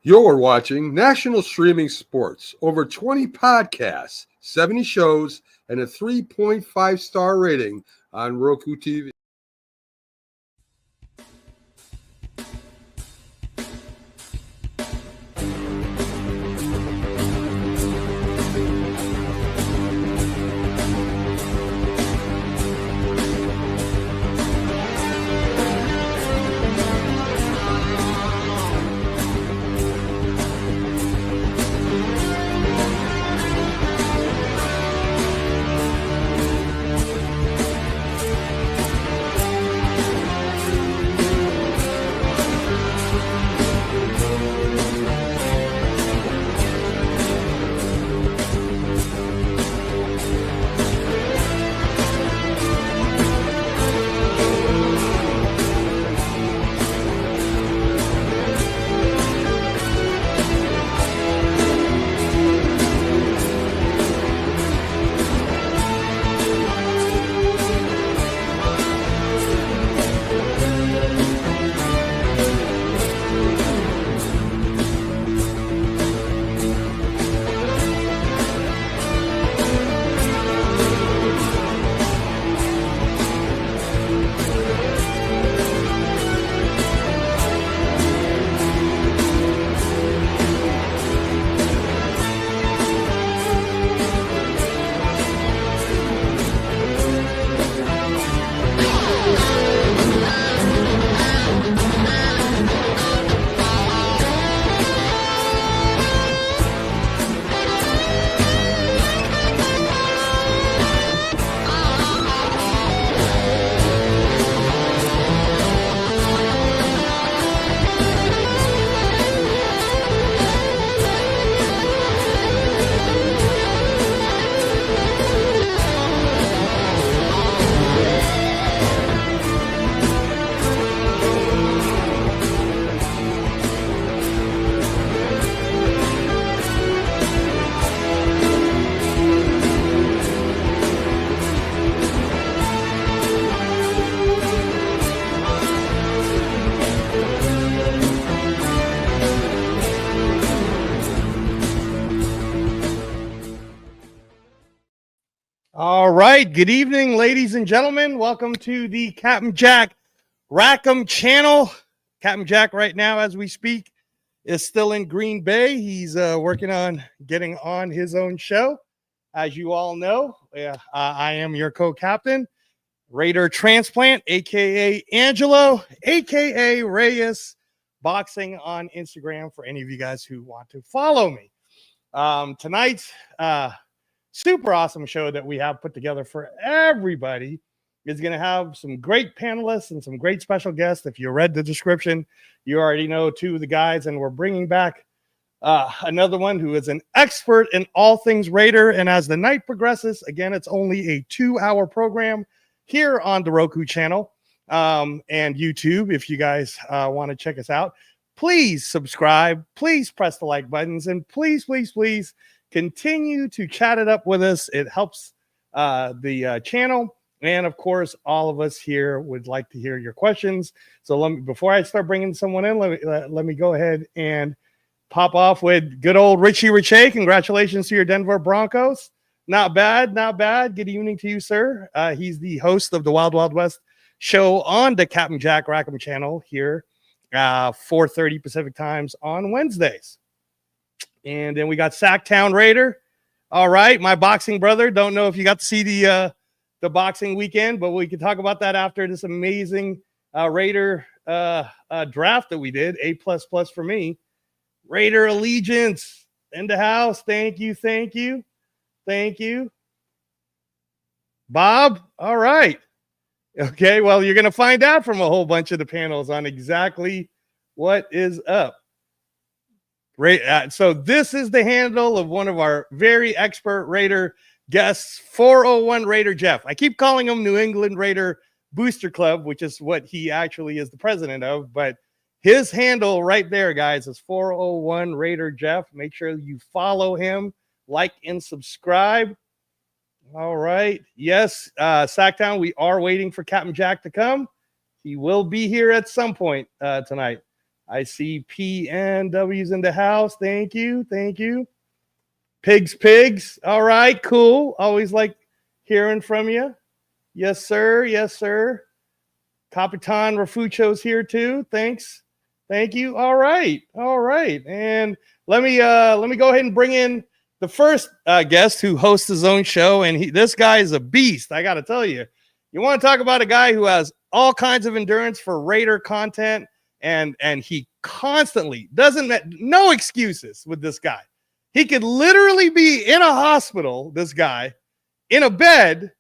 You're watching National Streaming Sports. Over 20 podcasts, 70 shows, and a 3.5-star rating on Roku TV. All right. Good evening, ladies and gentlemen. Welcome to the Captain Jack Rackham channel. Captain Jack right now, as we speak, is still in Green Bay. He's working on getting on his own show. As you all know, I am your co-captain, Raider Transplant, a.k.a. Angelo, a.k.a. Reyes, boxing on Instagram for any of you guys who want to follow me. Tonight's super awesome show that we have put together for everybody is going to have some great panelists and some great special guests. If you read the description, you already know two of the guys, and we're bringing back another one who is an expert in all things Raider. And as the night progresses, again, it's only a 2-hour program here on the Roku channel and YouTube. If you guys want to check us out, please subscribe, please press the like buttons, and please continue to chat it up with us. It helps the channel. And of course, all of us here would like to hear your questions. So before I start bringing someone in, let me go ahead and pop off with good old Richie Riche. Congratulations to your Denver Broncos. Not bad, not bad. Good evening to you, sir. He's the host of the Wild Wild West show on the Captain Jack Rackham channel here, 4:30 Pacific times on Wednesdays. And then we got Sacktown Raider. All right, my boxing brother. Don't know if you got to see the boxing weekend, but we can talk about that after this amazing Raider draft that we did. A++ for me. Raider Allegiance in the house. Thank you. Bob. All right. Okay, well, you're going to find out from a whole bunch of the panels on exactly what is up. So this is the handle of one of our very expert Raider guests, 401 Raider Jeff. I keep calling him New England Raider Booster Club, which is what he actually is the president of. But his handle right there, guys, is 401 Raider Jeff. Make sure you follow him, like, and subscribe. All right. Yes, Sacktown, we are waiting for Captain Jack to come. He will be here at some point tonight. I see PNW's in the house. Thank you. Thank you. Pigs. All right, cool. Always like hearing from you. Yes, sir. Yes, sir. Capitan Rafucio's here too. Thanks. Thank you. All right. And let me go ahead and bring in the first guest who hosts his own show. And this guy is a beast. I got to tell you, you want to talk about a guy who has all kinds of endurance for Raider content. And he constantly no excuses with this guy. He could literally be in a hospital, this guy, in a bed,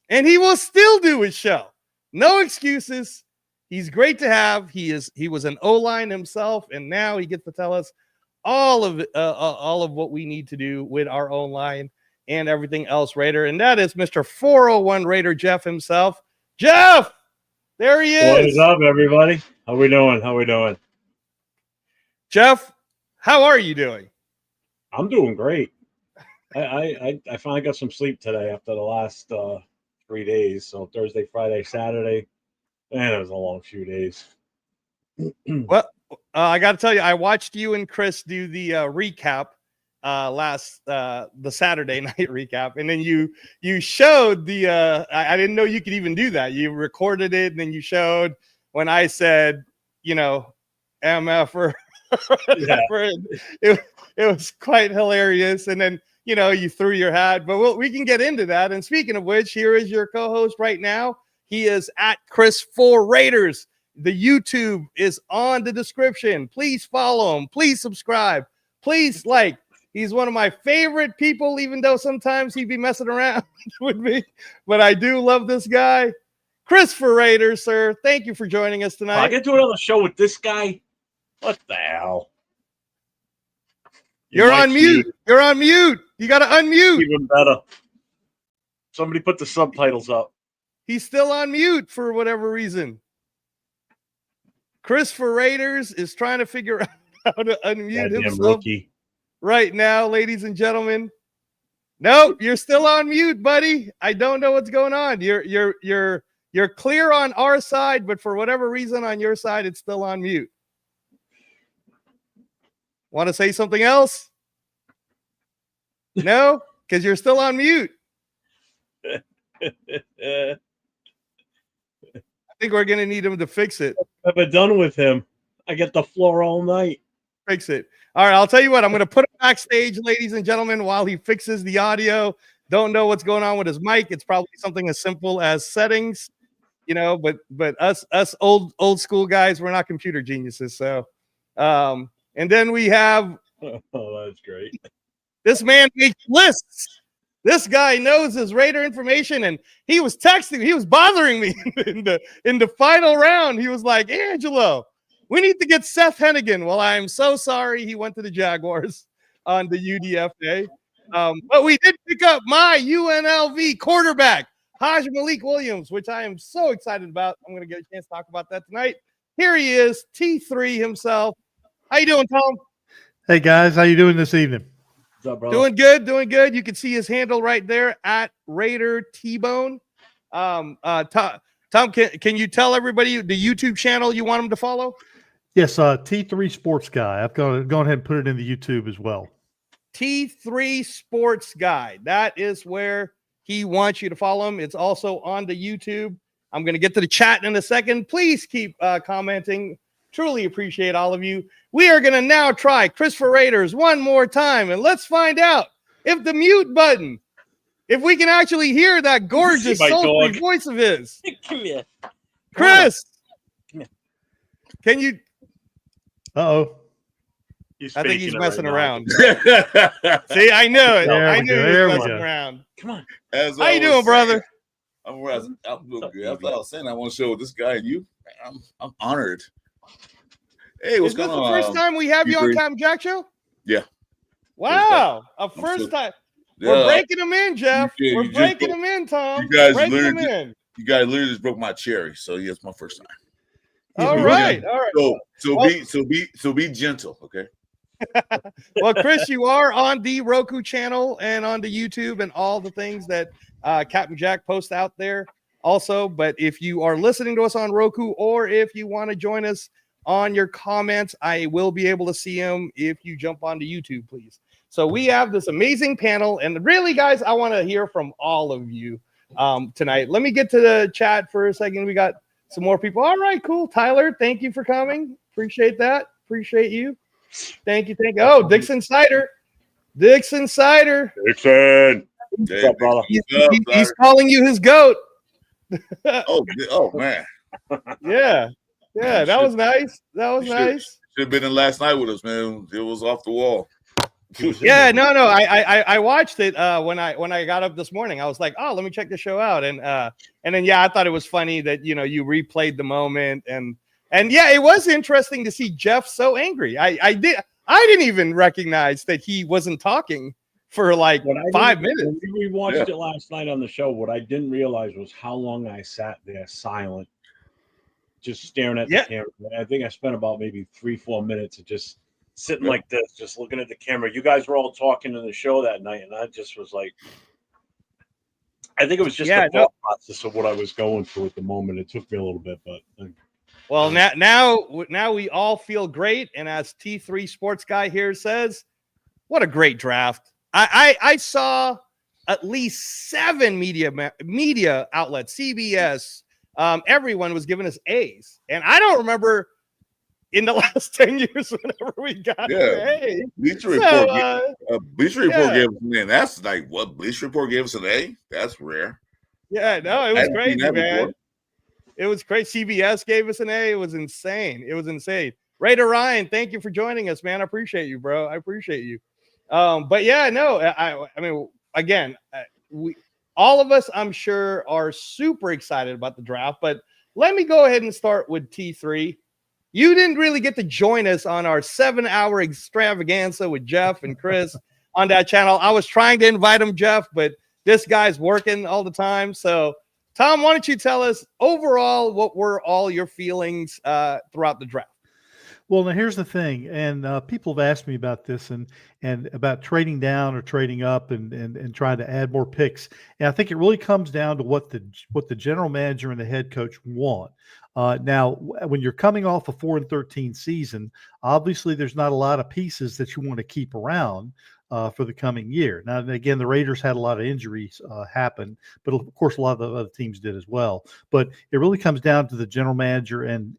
and he will still do his show. No excuses. He's great to have. He was an O-line himself, and now he gets to tell us all of what we need to do with our own line and everything else Raider. And that is Mr. 401 Raider Jeff himself. Jeff, there he is. What is up, everybody? How we doing? Jeff, how are you doing? I'm doing great. I finally got some sleep today after the last 3 days. So Thursday, Friday, Saturday. Man, it was a long few days. Well, I got to tell you, I watched you and Chris do the recap the Saturday night recap, and then you showed the I didn't know you could even do that. You recorded it, and then you showed when I said, MF or whatever. Yeah. It was quite hilarious, and then you threw your hat, but we can get into that. And speaking of which, here is your co-host right now. He is at Chris4Raiders. The YouTube is on the description. Please follow him. Please subscribe. Please like. He's one of my favorite people, even though sometimes he'd be messing around with me. But I do love this guy. Chris4Raiders, sir. Thank you for joining us tonight. I get to another show with this guy. What the hell? You're on mute. You're on mute. You got to unmute. Even better. Somebody put the subtitles up. He's still on mute for whatever reason. Chris4Raiders is trying to figure out how to unmute himself rookie. Right now, ladies and gentlemen. Nope, you're still on mute, buddy. I don't know what's going on. You're clear on our side, but for whatever reason on your side, it's still on mute. Want to say something else? No, because you're still on mute. I think we're going to need him to fix it. I've been done with him. I get the floor all night. Fix it. All right, I'll tell you what. I'm going to put him backstage, ladies and gentlemen, while he fixes the audio. Don't know what's going on with his mic. It's probably something as simple as settings, But us old school guys, we're not computer geniuses. So, and then we have. Oh, that's great. This man makes lists. This guy knows his Raider information, and he was texting. He was bothering me in the final round. He was like, "Angelo, we need to get Seth Hennigan." Well, I'm so sorry he went to the Jaguars on the UDFA. But we did pick up my UNLV quarterback, Haj Malik Williams, which I am so excited about. I'm going to get a chance to talk about that tonight. Here he is, T3 himself. How you doing, Tom? Hey, guys. How you doing this evening? What's up, bro? Doing good. You can see his handle right there at Raider T-Bone. Tom, can you tell everybody the YouTube channel you want them to follow? Yes, T3 Sports Guy. I've gone ahead and put it in the YouTube as well. T3 Sports Guy. That is where he wants you to follow him. It's also on the YouTube. I'm going to get to the chat in a second. Please keep commenting. Truly appreciate all of you. We are going to now try Chris4Raiders one more time, and let's find out if the mute button, if we can actually hear that gorgeous, sultry voice of his. Come here. Chris, Come here. Can you? Uh-oh. I think he's messing around. See, I knew it. I knew he was messing around. Come on. How you doing, brother? I'm doing good. I thought I was saying I want to show this guy and you. I'm honored. Hey, what's going on? Is this the first time we have you on Captain Jack Show? Yeah. Wow, first time. Yeah. We're breaking them in, Jeff. We're breaking them in, Tom. You guys literally just broke my cherry. So yeah, it's my first time. All right. So be gentle, okay? Well, Chris, you are on the Roku channel and on the YouTube and all the things that Captain Jack posts out there also. But if you are listening to us on Roku, or if you want to join us on your comments. I will be able to see them if you jump onto YouTube, please. So we have this amazing panel, and really, guys, I want to hear from all of you tonight. Let me get to the chat for a second. We got some more people. All right, cool. Tyler, thank you for coming. Appreciate that. Appreciate you. Thank you. Oh, Dixon Cider. Dixon. Dixon. Hey, What's up, brother? He's calling you his goat. oh man. Yeah. Yeah, that was nice. That was nice. Should have been in last night with us, man. It was off the wall. Yeah, no. I watched it when I got up this morning. I was like, oh, let me check the show out, and then I thought it was funny that you replayed the moment, and yeah, it was interesting to see Jeff so angry. I didn't even recognize that he wasn't talking for like 5 minutes. When we watched it last night on the show, what I didn't realize was how long I sat there silent, just staring at the camera. I think I spent about maybe 3-4 minutes of just sitting like this, just looking at the camera. You guys were all talking in the show that night, and I just was like, I think it was just the thought process of what I was going through at the moment. It took me a little bit, but well, now we all feel great. And as T3 Sports Guy here says, what a great draft. I saw at least 7 media outlets, CBS, everyone was giving us A's, and I don't remember in the last 10 years whenever we got an A. Bleacher Report gave us an A. That's like what Bleacher Report gave us an A. That's rare. Yeah, no, it was crazy, man. It was crazy. CBS gave us an A. It was insane. Raider Ryan, thank you for joining us, man. I appreciate you, bro. I appreciate you. But yeah, no, I mean, again, all of us, I'm sure, are super excited about the draft. But let me go ahead and start with T3. You didn't really get to join us on our 7-hour extravaganza with Jeff and Chris on that channel. I was trying to invite him, Jeff, but this guy's working all the time. So, Tom, why don't you tell us overall what were all your feelings throughout the draft? Well, now here's the thing, and people have asked me about this and about trading down or trading up and trying to add more picks. And I think it really comes down to what the general manager and the head coach want. Now, when you're coming off a 4-13 season, obviously there's not a lot of pieces that you want to keep around for the coming year. Now, again, the Raiders had a lot of injuries happen, but of course a lot of the other teams did as well. But it really comes down to the general manager and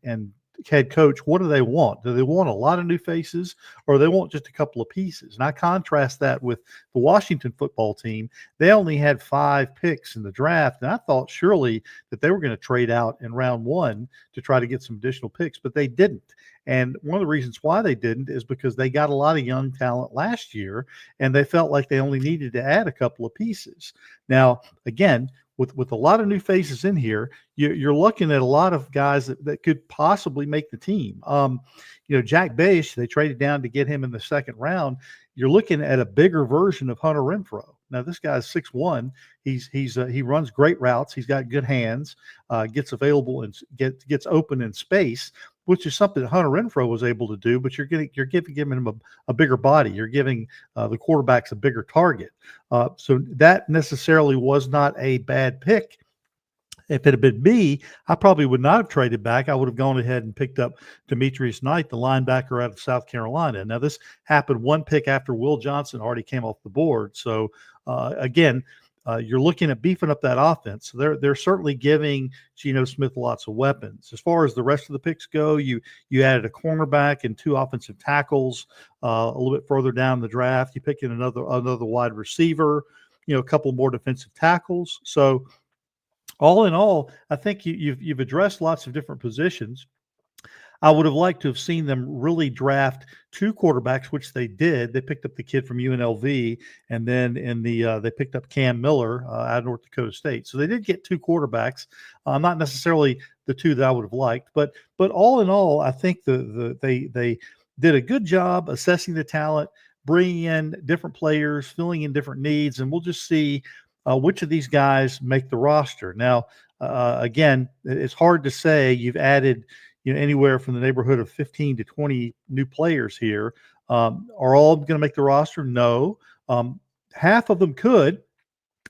head coach. What do they want? Do they want a lot of new faces, or they want just a couple of pieces? And I contrast that with the Washington football team. They only had 5 picks in the draft, and I thought surely that they were going to trade out in round 1 to try to get some additional picks, but they didn't. And one of the reasons why they didn't is because they got a lot of young talent last year, and they felt like they only needed to add a couple of pieces. Now, again, with a lot of new faces in here, you're looking at a lot of guys that could possibly make the team. Jack Bache, they traded down to get him in the 2nd round. You're looking at a bigger version of Hunter Renfro. Now, this guy's 6'1". He runs great routes. He's got good hands. Gets available and gets open in space, which is something that Hunter Renfro was able to do. But you're giving him a bigger body. You're giving the quarterbacks a bigger target. So that necessarily was not a bad pick. If it had been me, I probably would not have traded back. I would have gone ahead and picked up Demetrius Knight, the linebacker out of South Carolina. Now, this happened 1 pick after Will Johnson already came off the board. So, again, you're looking at beefing up that offense. So they're certainly giving Geno Smith lots of weapons. As far as the rest of the picks go, you added a cornerback and 2 offensive tackles a little bit further down the draft. You picked in another wide receiver, a couple more defensive tackles. So all in all, I think you've addressed lots of different positions. I would have liked to have seen them really draft 2 quarterbacks, which they did. They picked up the kid from UNLV, and then they picked up Cam Miller out of North Dakota State. So they did get 2 quarterbacks, not necessarily the 2 that I would have liked, but all in all, I think they did a good job assessing the talent, bringing in different players, filling in different needs, and we'll just see which of these guys make the roster. Now, again, it's hard to say. You've added anywhere from the neighborhood of 15 to 20 new players here. Are all going to make the roster? No. Half of them could,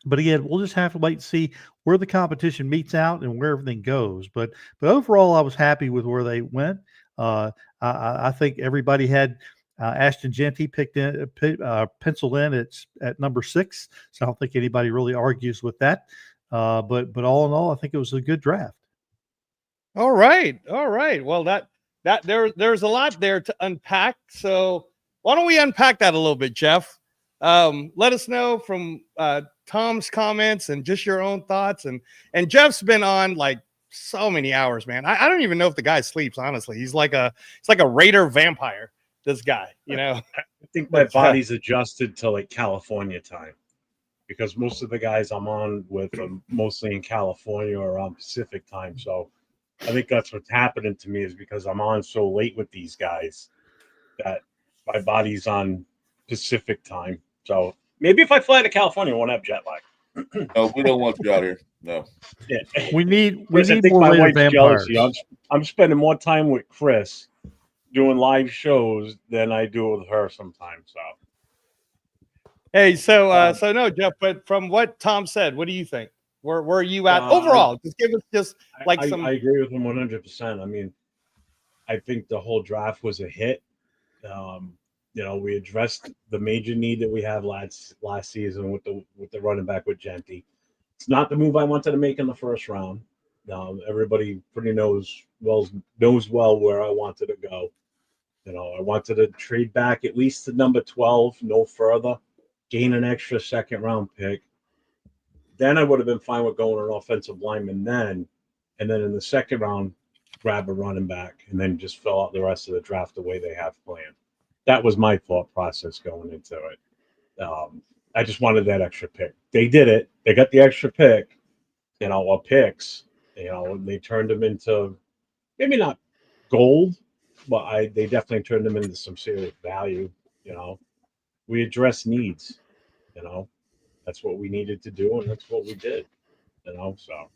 but again, we'll just have to wait and see where the competition meets out and where everything goes. But overall, I was happy with where they went. I think everybody had Ashton Jeanty penciled in at number 6. So I don't think anybody really argues with that. But all in all, I think it was a good draft. All right. Well, there's a lot there to unpack. So why don't we unpack that a little bit, Jeff? Let us know from Tom's comments and just your own thoughts. And Jeff's been on like so many hours, man. I don't even know if the guy sleeps, honestly. He's like a Raider vampire, this guy, you know. I think my body's adjusted to like California time, because most of the guys I'm on with are mostly in California or on Pacific time. So I think that's what's happening to me, is because I'm on so late with these guys that my body's on Pacific time. So maybe if I fly to California, I won't have jet lag. No, we don't want you out here. No. Yeah. We need I think more my Raider wife's vampires. jealousy. I'm spending more time with Chris doing live shows than I do with her sometimes. So Hey, so no, Jeff, but from what Tom said, what do you think? Where are you at overall? Just give us some. I agree with him 100%. I mean, I think the whole draft was a hit. We addressed the major need that we have last season with the running back with Jeanty. It's not the move I wanted to make in the first round. Everybody pretty knows well where I wanted to go. I wanted to trade back at least to number 12, no further, gain an extra second round pick. Then I would have been fine with going an offensive lineman then. And then in the second round, grab a running back and then just fill out the rest of the draft the way they have planned. That was my thought process going into it. I just wanted that extra pick. They did it. They got the extra pick, or picks. They turned them into maybe not gold, but they definitely turned them into some serious value. We address needs. That's what we needed to do, and that's what we did. So.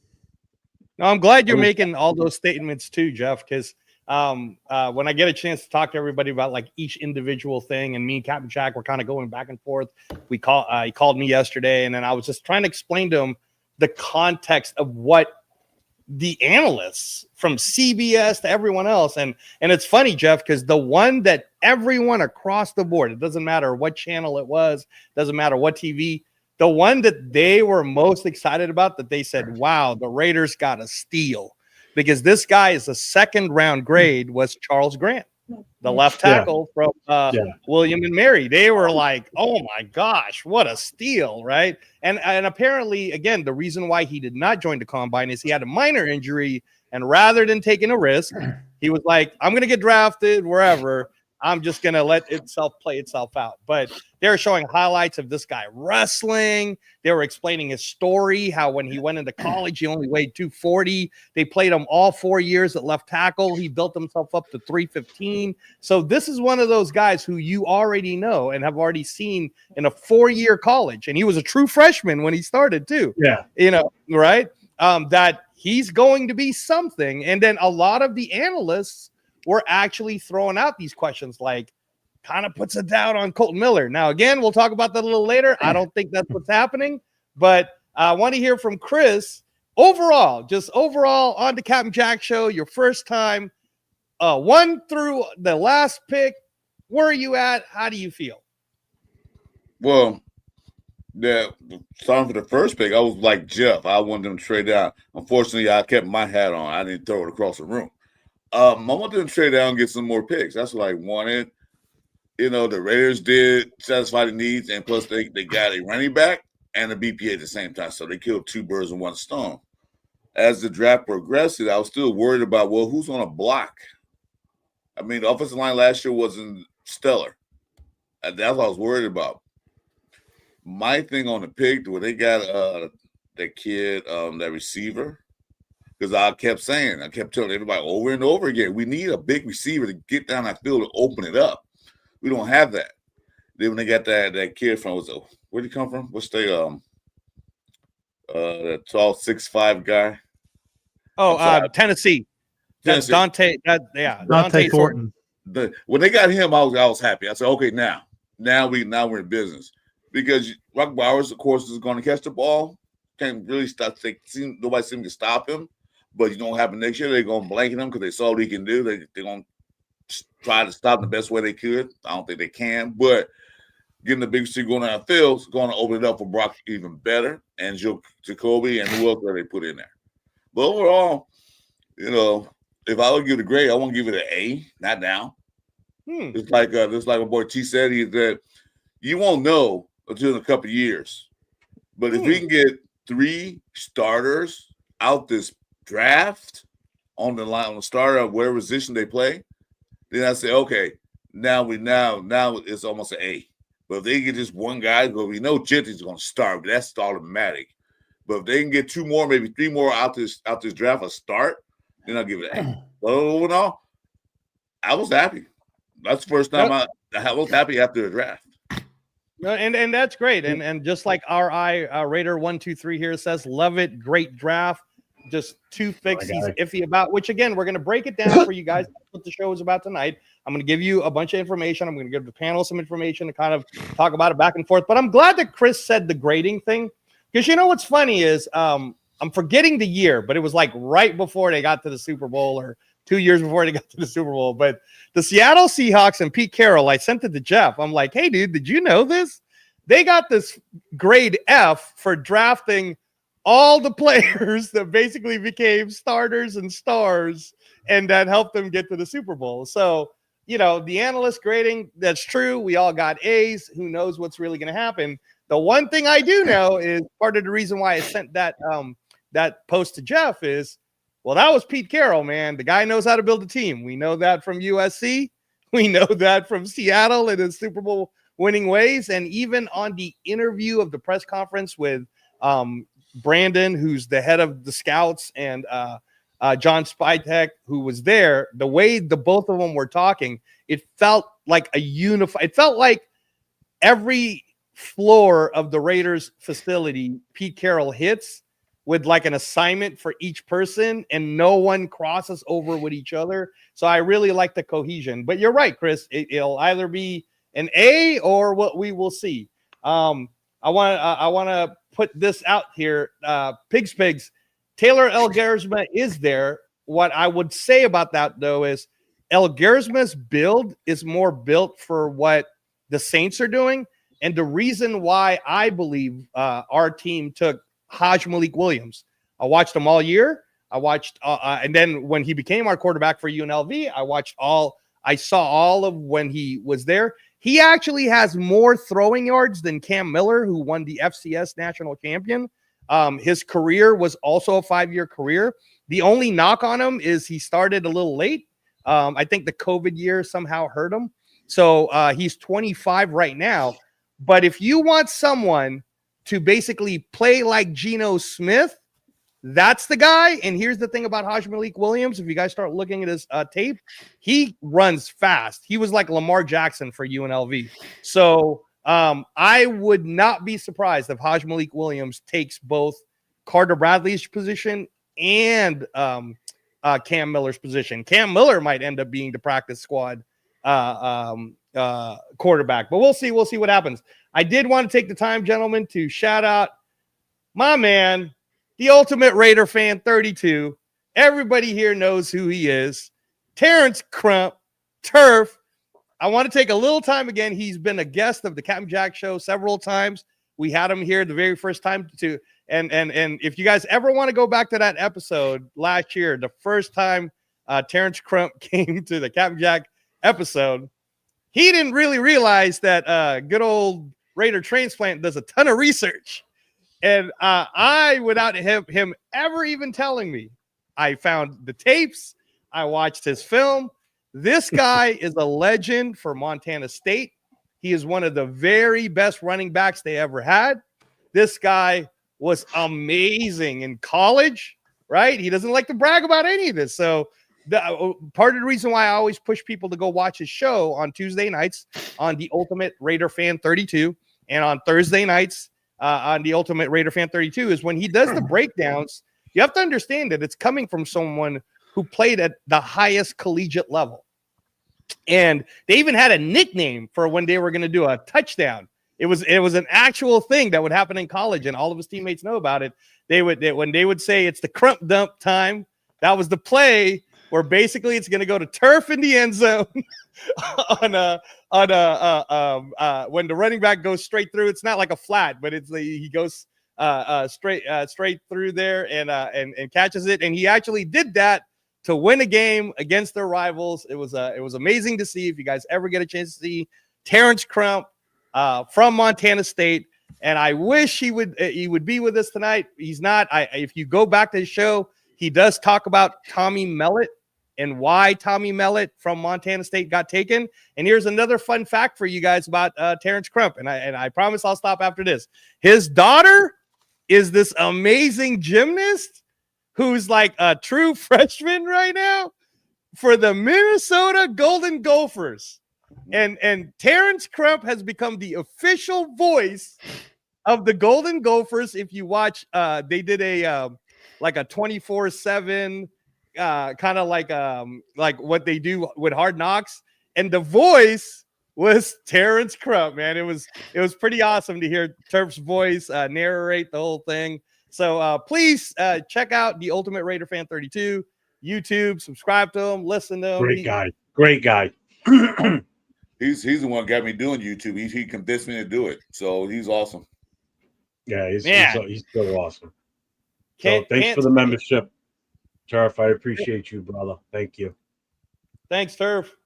No, I'm glad you're making all those statements too, Jeff, because when I get a chance to talk to everybody about like each individual thing, and me and Captain Jack were kind of going back and forth. He called me yesterday, and then I was just trying to explain to him the context of what the analysts from CBS to everyone else. And it's funny, Jeff, because the one that everyone across the board, it doesn't matter what channel it was, doesn't matter what TV, the one that they were most excited about, that they said, wow, the Raiders got a steal because this guy is a second round grade, was Charles Grant, the left tackle from William and Mary. They were like, oh my gosh, what a steal, right? And apparently, again, the reason why he did not join the combine is he had a minor injury, and rather than taking a risk, he was like, I'm going to get drafted wherever. I'm just going to let itself play itself out. But they were showing highlights of this guy wrestling. They were explaining his story, how when he went into college, he only weighed 240. They played him all 4 years at left tackle. He built himself up to 315. So this is one of those guys who you already know and have already seen in a 4-year college. And he was a true freshman when he started too. Yeah. Right? That he's going to be something. And then a lot of the analysts were actually throwing out these questions, like kind of puts a doubt on Colton Miller. Now, again, we'll talk about that a little later. I don't think that's what's happening, but I want to hear from Chris. Overall on the Captain Jack Show, your first time, 1 through the last pick. Where are you at? How do you feel? Well, starting for the first pick, I was like Jeff. I wanted them to trade down. Unfortunately, I kept my hat on. I didn't throw it across the room. I wanted them to trade down and get some more picks. That's what I wanted. The Raiders did satisfy the needs, and plus they got a running back and a BPA at the same time. So they killed 2 birds with 1 stone. As the draft progressed, I was still worried about, well, who's on a block? I mean, the offensive line last year wasn't stellar. And that's what I was worried about. My thing on the pick, where they got that kid, that receiver, because I kept telling everybody over and over again, we need a big receiver to get down that field and open it up. We don't have that. Then when they got that kid from, where'd he come from? What's the tall 6'5" guy? Oh, Tennessee. That's Dante. Dante Thornton. When they got him, I was happy. I said, okay, now we're in business, because Rock Bowers, of course, is going to catch the ball. Can't really stop. Nobody seems to stop him. But you don't happen next year. They're going to blanket him because they saw what he can do. They're going to try to stop the best way they could. I don't think they can, but getting the big receiver going down the field is going to open it up for Brock even better, and Jacoby and who else are they put in there. But overall, if I would give it a grade, I want to give it an A, not down. It's like my boy T said, that you won't know until in a couple of years. But if we can get 3 starters out this draft on the line, on the starter of whatever position they play, then I say, okay, now it's almost an A. But if they get just one guy, we know Gentry's going to start, but that's automatic. But if they can get 2 more, maybe 3 more out this draft a start, then I'll give it an A. But overall, I was happy. That's the first time I was happy after the draft. No, and that's great. And just like our Raider 123 here says, love it, great draft. Just 2 fixes he's iffy about, which again, we're going to break it down for you guys. That's what the show is about tonight. I'm going to give you a bunch of information. I'm going to give the panel some information to kind of talk about it back and forth. But I'm glad that Chris said the grading thing, because what's funny is I'm forgetting the year, but it was like right before they got to the Super Bowl, or 2 years before they got to the Super Bowl. But the Seattle Seahawks and Pete Carroll, I sent it to Jeff. I'm like, hey, dude, did you know this? They got this grade F for drafting all the players that basically became starters and stars, and that helped them get to the Super Bowl. So, the analyst grading, that's true. We all got A's. Who knows what's really going to happen? The one thing I do know is part of the reason why I sent that post to Jeff is, well, that was Pete Carroll, man. The guy knows how to build a team. We know that from USC. We know that from Seattle and his Super Bowl winning ways. And even on the interview of the press conference with Brandon, who's the head of the scouts, and John Spytek, who was there, the way the both of them were talking, it felt like a unified. It felt like every floor of the Raiders facility, Pete Carroll hits with like an assignment for each person, and no one crosses over with each other. So I really like the cohesion. But you're right, Chris. It'll either be an A or what we will see. I want to put this out here. Pigs. Taylor Elgersma is there. What I would say about that, though, is Elgersma's build is more built for what the Saints are doing. And the reason why I believe our team took Haj Malik Williams, I watched him all year. I watched, and then when he became our quarterback for UNLV, I saw all of when he was there. He actually has more throwing yards than Cam Miller, who won the FCS national champion. His career was also a 5-year career. The only knock on him is he started a little late. I think the COVID year somehow hurt him. So he's 25 right now. But if you want someone to basically play like Geno Smith, that's the guy. And here's the thing about Haj Malik Williams. If you guys start looking at his tape, he runs fast. He was like Lamar Jackson for UNLV. So I would not be surprised if Haj Malik Williams takes both Carter Bradley's position and Cam Miller's position. Cam Miller might end up being the practice squad quarterback, but we'll see. We'll see what happens. I did want to take the time, gentlemen, to shout out my man, the Ultimate Raider Fan 32. Everybody here knows who he is. Terren Crump, Turf. I want to take a little time again. He's been a guest of the Captain Jack Show several times. We had him here the very first time too. And if you guys ever want to go back to that episode last year, the first time Terren Crump came to the Captain Jack episode, he didn't really realize that good old Raider Transplant does a ton of research. And I, without him ever even telling me, I found the tapes. I watched his film. This guy is a legend for Montana State. He is one of the very best running backs they ever had. This guy was amazing in college, right? He doesn't like to brag about any of this. So part of the reason why I always push people to go watch his show on Tuesday nights on the Ultimate Raider Fan 32 and on Thursday nights on the Ultimate Raider Fan 32 is when he does the breakdowns. You have to understand that it's coming from someone who played at the highest collegiate level. And they even had a nickname for when they were going to do a touchdown. It was an actual thing that would happen in college, and all of his teammates know about it. When they would say it's the crump dump time, that was the play where basically it's going to go to turf in the end zone when the running back goes straight through. It's not like a flat, but he goes straight through there and catches it. And he actually did that to win a game against their rivals. It was amazing to see. If you guys ever get a chance to see Terren Crump from Montana State, and I wish he would be with us tonight. He's not. If you go back to the show, he does talk about Tommy Mellett and why Tommy Mellett from Montana State got taken. And here's another fun fact for you guys about Terren Crump. And I promise I'll stop after this. His daughter is this amazing gymnast who's like a true freshman right now for the Minnesota Golden Gophers. And Terren Crump has become the official voice of the Golden Gophers. If you watch, they did a 24/7 kind of like what they do with Hard Knocks, and the voice was Terren Crump. Man, it was pretty awesome to hear Terp's voice narrate the whole thing. So please check out the Ultimate Raider Fan 32 YouTube, subscribe to him, listen to him. Great guy. He's the one who got me doing YouTube. He convinced me to do it, so he's awesome. Yeah, he's so awesome. So thanks for the membership, Turf. I appreciate you, brother. Thank you. Thanks, Turf.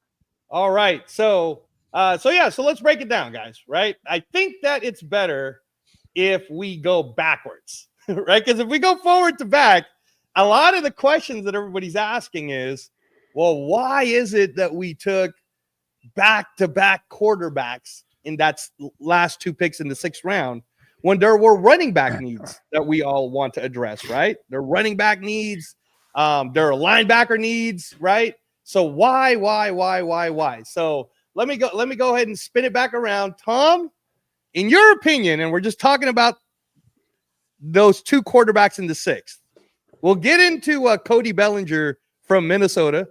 All right, so let's break it down, guys. Right, I think that it's better if we go backwards, right? Because if we go forward to back, a lot of the questions that everybody's asking is, well, why is it that we took back-to-back quarterbacks in that last two picks in the 6th round when there were running back needs that we all want to address, right? There are running back needs. There are linebacker needs, right? So why? So let me go ahead and spin it back around. Tom, in your opinion, and we're just talking about those two quarterbacks in the 6th. We'll get into Cody Bellinger from Minnesota.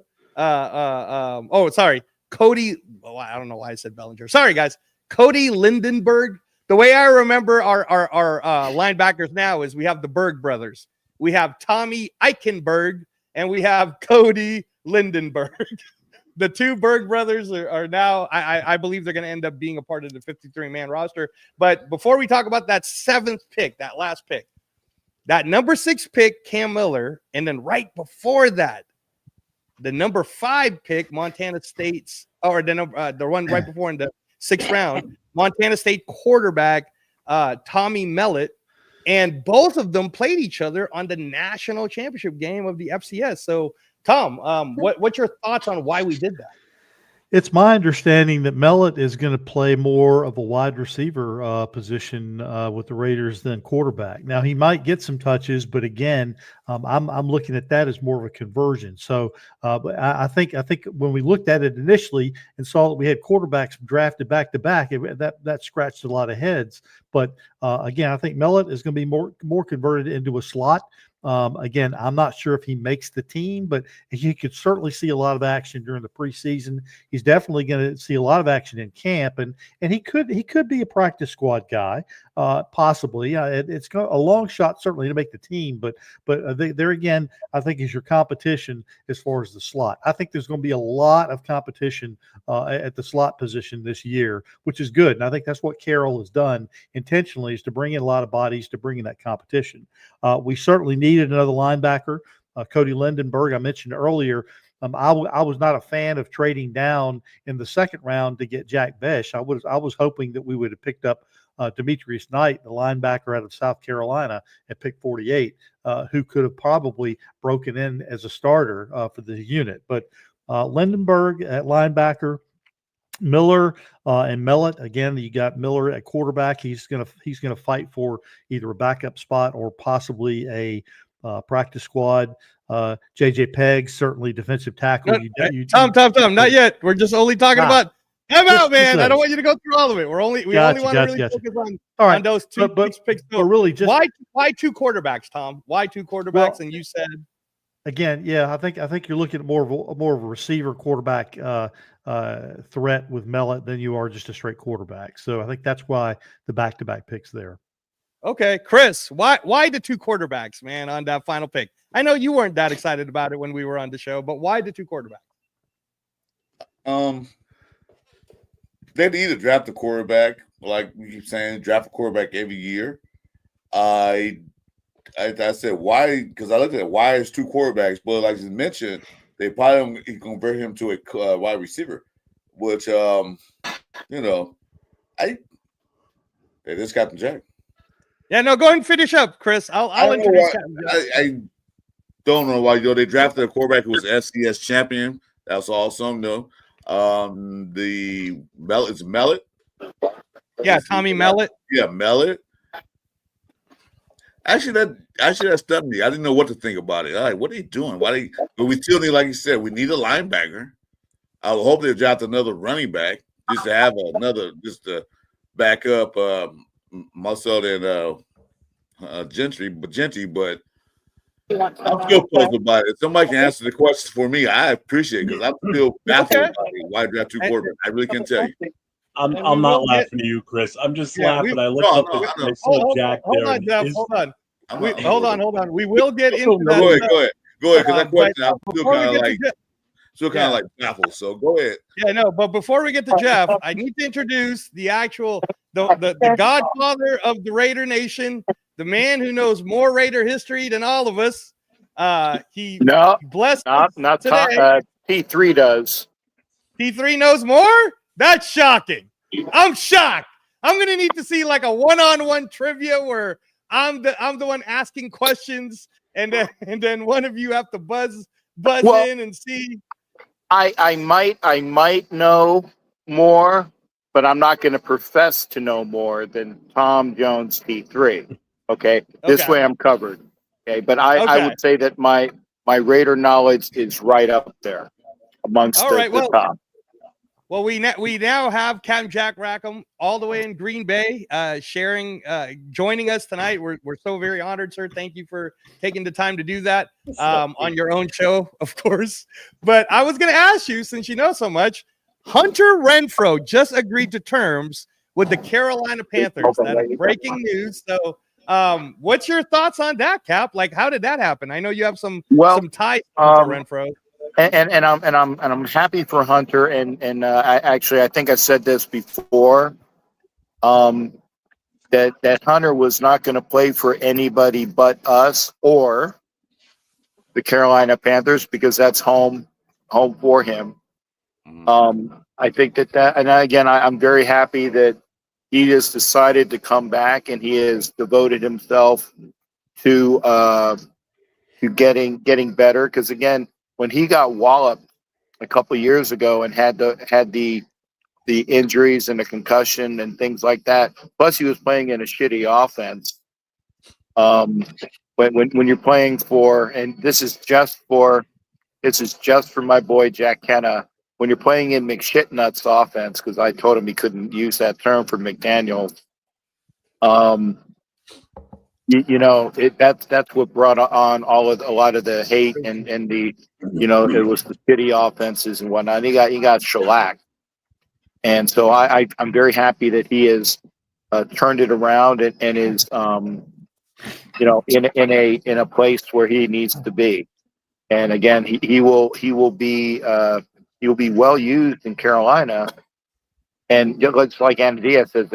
Cody. Oh, I don't know why I said Bellinger. Sorry, guys. Cody Lindenberg. The way I remember our linebackers now is we have the Berg brothers. We have Tommy Eichenberg and we have Cody Lindenberg. The two Berg brothers are now, I believe they're going to end up being a part of the 53-man roster. But before we talk about that 7th pick, that last pick, that number 6 pick, Cam Miller, and then right before that, the number 5 pick, Montana State's, or the one right before in the 6th round, Montana State quarterback Tommy Mellett, and both of them played each other on the national championship game of the FCS. So, Tom, what's your thoughts on why we did that? It's my understanding that Mellett is going to play more of a wide receiver position with the Raiders than quarterback. Now, he might get some touches, but again, I'm looking at that as more of a conversion. So, but I think when we looked at it initially and saw that we had quarterbacks drafted back to back, that scratched a lot of heads. But again, I think Mellett is going to be more converted into a slot. Again, I'm not sure if he makes the team, but you could certainly see a lot of action during the preseason. He's definitely going to see a lot of action in camp, and he could be a practice squad guy, possibly. It's a long shot certainly to make the team, but there again, I think is your competition as far as the slot. I think there's going to be a lot of competition at the slot position this year, which is good, and I think that's what Carroll has done intentionally, is to bring in a lot of bodies to bring in that competition. We certainly needed another linebacker. Cody Lindenberg, I mentioned earlier. I was not a fan of trading down in the 2nd round to get Jack Besh. I was hoping that we would have picked up Demetrius Knight, the linebacker out of South Carolina, at pick 48, who could have probably broken in as a starter for the unit. But Lindenberg at linebacker, Miller and Mellett. Again, you got Miller at quarterback. He's gonna fight for either a backup spot or possibly a practice squad. JJ Pegg, certainly defensive tackle. Tom, not yet. We're just only talking about. Come out, man. I don't want you to go through all of it. We only want to really focus on those two picks. But really, just why 2 quarterbacks, Tom? Why 2 quarterbacks? Well, and you said again, yeah. I think you're looking at more of a receiver quarterback threat with Mellett than you are just a straight quarterback. So I think that's why the back-to-back picks there. Okay, Chris, why the two quarterbacks, man, on that final pick? I know you weren't that excited about it when we were on the show, but why the two quarterbacks? They'd either draft a quarterback, like we keep saying, draft a quarterback every year. I said why, because I looked at why is two quarterbacks, but like you mentioned, they probably don't convert him to a wide receiver, which it is Captain Jack. Yeah, no, go ahead and finish up, Chris. I'll introduce Captain Jack. I don't know why. They drafted a quarterback who was FCS champion. That's awesome. No, it's Mellet. Yeah, Tommy Mellet. Yeah, Mellet. Actually, that stunned me. I didn't know what to think about it. Like, what are they doing? But we still need, like you said, we need a linebacker. I hope they draft another running back just to have just to back up Marcel and Gentry. But I'm still puzzled about it. If somebody can answer the question for me, I appreciate it because I'm still baffled about it. Why draft two quarterbacks? I really can't tell you. I'm not laughing at you, Chris. I'm just laughing. I looked up I saw Jack there. Hold on, Jeff. Hold on. We will get into that. Go ahead, because that question I'm still kind of like baffled. So go ahead. Yeah, no, but before we get to Jeff, I need to introduce the actual the godfather of the Raider Nation, the man who knows more Raider history than all of us. He blessed us today. P3 does. P3 knows more? That's shocking. I'm shocked. I'm gonna need to see like a one-on-one trivia where I'm the one asking questions, and then one of you have to buzz in and see. I might know more, but I'm not going to profess to know more than Tom Jones P3. Okay, this way I'm covered. Okay, but I would say that my Raider knowledge is right up there amongst the top. Well, we now have Captain Jack Rackham all the way in Green Bay, joining us tonight. We're so very honored, sir. Thank you for taking the time to do that on your own show, of course. But I was going to ask you, since you know so much, Hunter Renfro just agreed to terms with the Carolina Panthers. That is breaking news. So, what's your thoughts on that, Cap? Like, how did that happen? I know you have some ties to Renfro. And I'm happy for Hunter, and I think I said this before, that Hunter was not going to play for anybody but us or the Carolina Panthers because that's home for him. I think that and again, I'm very happy that he has decided to come back and he has devoted himself to getting better. Because again, when he got walloped a couple of years ago and had the injuries and the concussion and things like that, plus he was playing in a shitty offense. When you're playing for, and this is just for my boy Jack Kenna, when you're playing in McShitnuts offense, because I told him he couldn't use that term for McDaniels. That's what brought on a lot of the hate and the it was the shitty offenses and whatnot. He got shellacked, and so I'm very happy that he has turned it around and is in a place where he needs to be. And again, he will be well used in Carolina, and just like Andy Diaz says,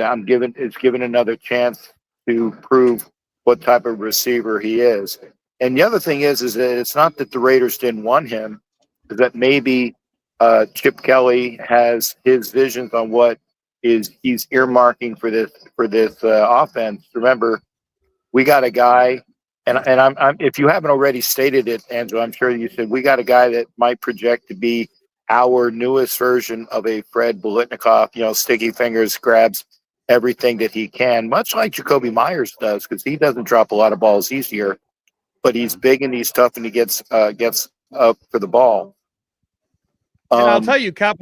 is given another chance to prove what type of receiver he is. And the other thing is that it's not that the Raiders didn't want him, is that maybe Chip Kelly has his visions on what he's earmarking for this offense. Remember, we got a guy, and I'm if you haven't already stated it, Angela, I'm sure you said we got a guy that might project to be our newest version of a Fred Biletnikoff, sticky fingers, grabs everything that he can, much like Jacoby Myers does, because he doesn't drop a lot of balls easier, but he's big and he's tough and he gets up for the ball. And I'll tell you, Cap,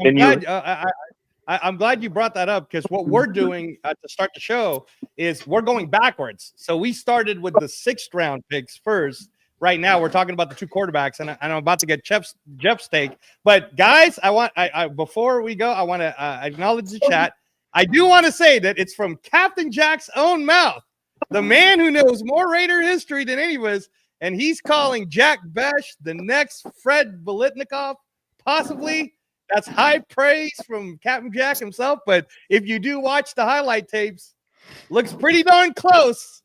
I'm glad you brought that up, because what we're doing to start the show is we're going backwards. So we started with the 6th round picks first. Right now, we're talking about the two quarterbacks, and I'm about to get Jeff's take. But guys, before we go, I want to acknowledge the chat. I do want to say that it's from Captain Jack's own mouth the man who knows more Raider history than any of us, and he's calling Jack Besh the next Fred Biletnikoff, possibly. That's high praise from Captain Jack himself. But if you do watch the highlight tapes, looks pretty darn close.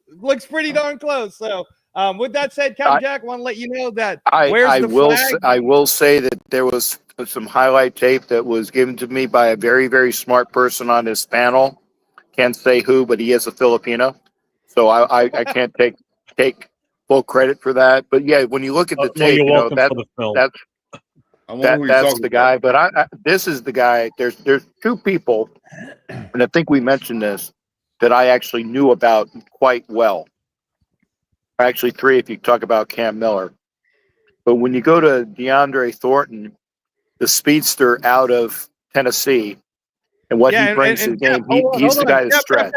So, with that said, Captain Jack, want to let you know that where's the flag? I will say that there was some highlight tape that was given to me by a very, very smart person on this panel. Can't say who, but he is a Filipino. So I can't take full credit for that. But yeah, when you look at the tape, you're welcome for the film. That's the guy. But this is the guy. There's two people, and I think we mentioned this, that I actually knew about quite well. Actually, three if you talk about Cam Miller. But when you go to DeAndre Thornton, the speedster out of Tennessee, and what he brings to the game, he's the guy to stretch.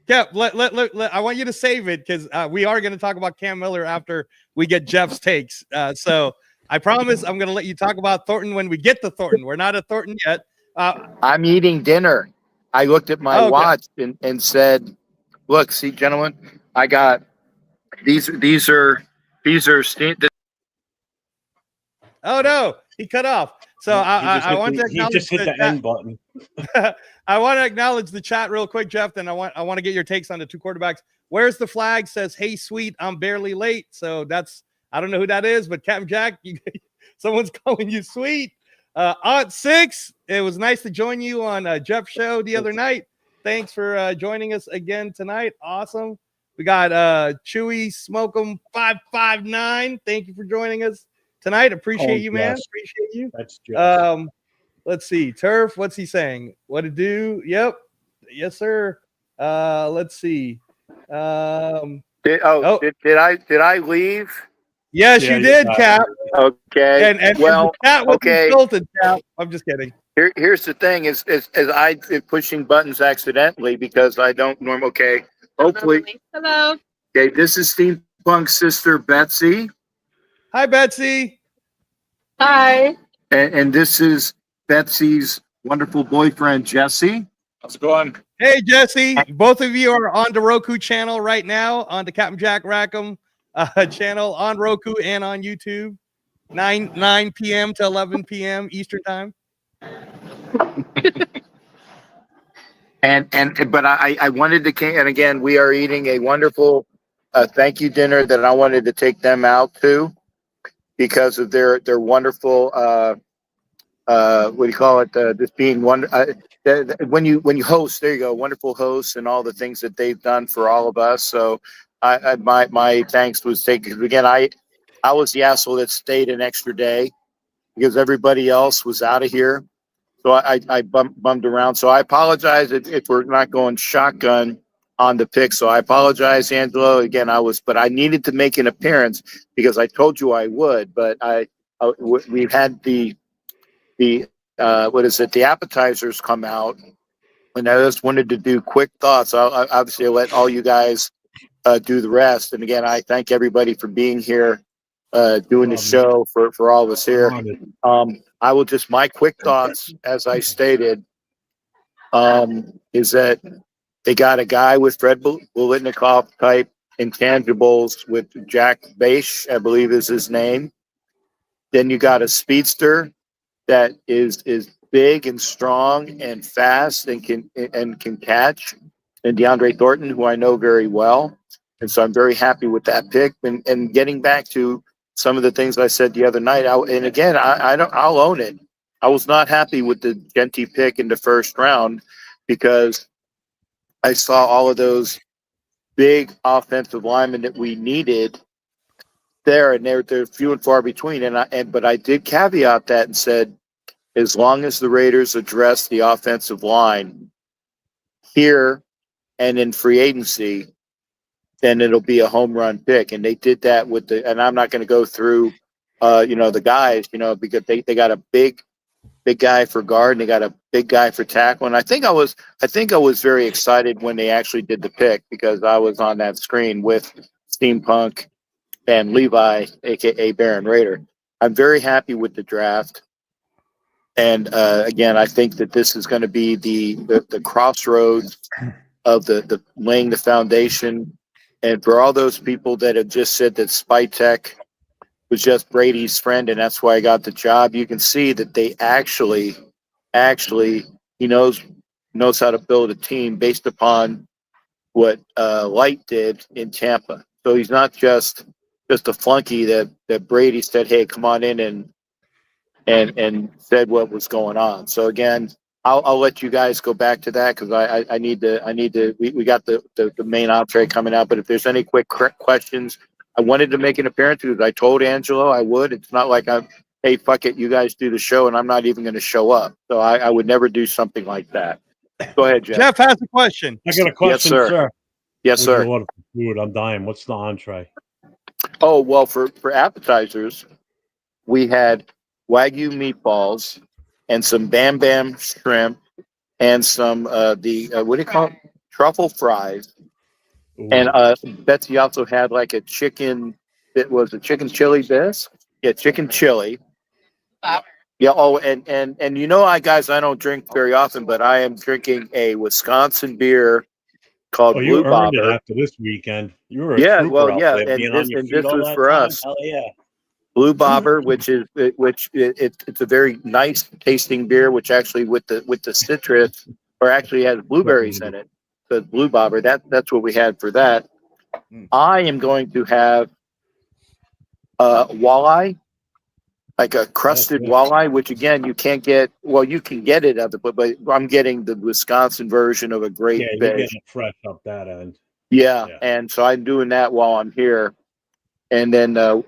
Kev, I want you to save it because we are going to talk about Cam Miller after we get Jeff's takes. So I promise I'm going to let you talk about Thornton when we get to Thornton. We're not at Thornton yet. I'm eating dinner. I looked at my watch and said, "Look, see, gentlemen, I got these are." Oh no, he cut off. So I want to acknowledge. He just hit the end button. I want to acknowledge the chat real quick, Jeff. Then I want to get your takes on the two quarterbacks. Where's the flag? Says, "Hey, sweet, I'm barely late." So that's, I don't know who that is, but Captain Jack, someone's calling you sweet. Aunt Six, it was nice to join you on Jeff's show the other night. Thanks for joining us again tonight. Awesome. We got Chewy Smoke'em 559. Thank you for joining us tonight. Appreciate you, man. Appreciate you. That's just... Let's see. Turf, what's he saying? What to do? Yep. Yes, sir. Let's see. Did I leave? Yes, you did, Cap. Okay. And the cat was insulted, Cap. I'm just kidding. Here's the thing: is I've been pushing buttons accidentally because I don't normally. Okay. Hopefully. Hello. Okay. This is Steampunk's sister Betsy. Hi, Betsy. Hi. And this is Betsy's wonderful boyfriend, Jesse. How's it going? Hey, Jesse. Both of you are on the Roku channel right now, on the Captain Jack Rackham channel on Roku and on YouTube, 9 p.m. to 11 p.m. Eastern time. But I wanted to, and again, we are eating a wonderful thank you dinner that I wanted to take them out to because of their wonderful what do you call it? This being one when you host, there you go, wonderful hosts and all the things that they've done for all of us. So my thanks was taken again. I was the asshole that stayed an extra day because everybody else was out of here. So I bummed around. So I apologize if we're not going shotgun on the pick. So I apologize, Angelo. Again, but I needed to make an appearance because I told you I would. But we've had the what is it? The appetizers come out, and I just wanted to do quick thoughts. Obviously, I'll let all you guys do the rest. And again, I thank everybody for being here, doing the show for all of us here. I will just, my quick thoughts, as I stated, is that they got a guy with Fred Biletnikoff type intangibles with Jack Besh, I believe is his name. Then you got a speedster that is big and strong and fast and can catch, and DeAndre Thornton, who I know very well. And so I'm very happy with that pick. And getting back to some of the things I said the other night, I'll own it. I was not happy with the Genty pick in the first round because I saw all of those big offensive linemen that we needed there, and they're few and far between. But I did caveat that and said, as long as the Raiders address the offensive line here and in free agency, then it'll be a home run pick. And they did that with and I'm not going to go through, the guys, because they got a big guy for guard and they got a big guy for tackle. And I think I was very excited when they actually did the pick because I was on that screen with Steampunk and Levi, aka Baron Raider. I'm very happy with the draft. And again, I think that this is going to be the crossroads of the laying the foundation. And for all those people that have just said that Spytek was just Brady's friend and that's why I got the job, you can see that they actually he knows how to build a team based upon what Light did in Tampa. So he's not just a flunky that Brady said, "Hey, come on in," and said what was going on. So again, I'll let you guys go back to that because I need to. We got the main entree coming out, but if there's any quick questions, I wanted to make an appearance because I told Angelo I would. It's not like I'm, hey, fuck it, you guys do the show, and I'm not even going to show up. So I would never do something like that. Go ahead, Jeff. Jeff has a question. I got a question, Yes, sir. sir. Yes, sir. Order for food. I'm dying. What's the entree? Oh, well, for appetizers, we had Wagyu meatballs and some Bam Bam shrimp and some what do you call it? Truffle fries. Ooh. And Betsy also had like a chicken. It was a chicken chili bisque. Yeah, chicken chili. Yeah. Oh, and you know, I don't drink very often, but I am drinking a Wisconsin beer called you Blue earned Bobber. it after this weekend. You were a trooper out there, being on your feet this all was that for time. us. Hell yeah. Blue Bobber, it's a very nice tasting beer, which actually with the citrus or actually has blueberries in it. So it's Blue Bobber. That's what we had for that. I am going to have walleye, like a crusted walleye, which again you can't get. Well, you can get it at but I'm getting the Wisconsin version of a great Yeah, fish. you're getting it fresh up that end. Yeah, and so I'm doing that while I'm here, and then and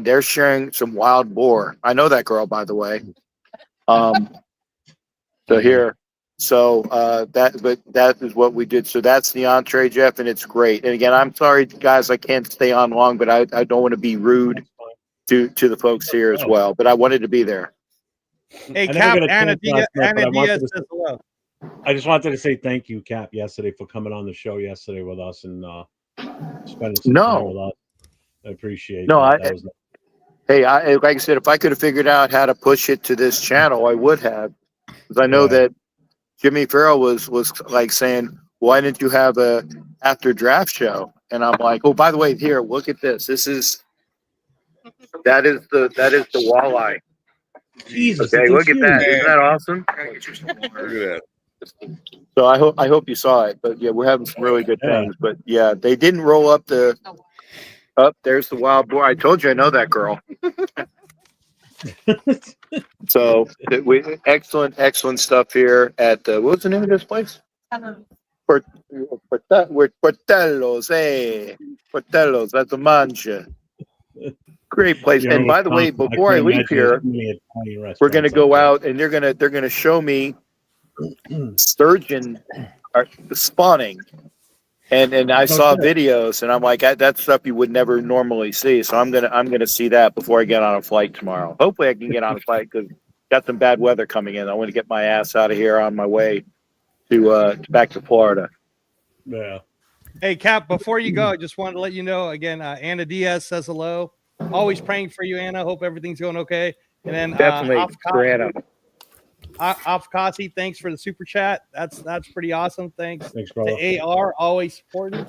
they're sharing some wild boar. I know that girl, by the way. So here, that is what we did. So that's the entree, Jeff, and it's great. And again, I'm sorry, guys, I can't stay on long, but I don't want to be rude to the folks here as well. But I wanted to be there. Hey, Cap, Anna Diaz says hello. I just wanted to say thank you, Cap, yesterday for coming on the show yesterday with us and spending some time with us. I appreciate that. Hey, like I said, if I could have figured out how to push it to this channel, I would have. Because I know that Jimmy Farrell was like saying, "Why didn't you have a after draft show?" And I'm like, "Oh, by the way, here, look at this. That is the walleye." Jesus, okay, look at that. Isn't that awesome? Look at that. So I hope you saw it. But yeah, we're having some really good things. But yeah, they didn't roll up the. Oh, there's the wild boar. I told you I know that girl. So excellent stuff here at what was the name of this place? Portello's, Portello's. That's a mancha. Great place. And by the way, before I leave here, we're going to go out and they're going to show me sturgeon spawning. And I saw videos, and I'm like, that's stuff you would never normally see. So I'm gonna see that before I get on a flight tomorrow. Hopefully, I can get on a flight because got some bad weather coming in. I want to get my ass out of here on my way to back to Florida. Yeah. Hey, Cap, before you go, I just wanted to let you know again. Anna Diaz says hello. Always praying for you, Anna. Hope everything's going okay. And then definitely for Anna. Afkasi, thanks for the super chat. That's pretty awesome. Thanks brother. To AR, always supporting.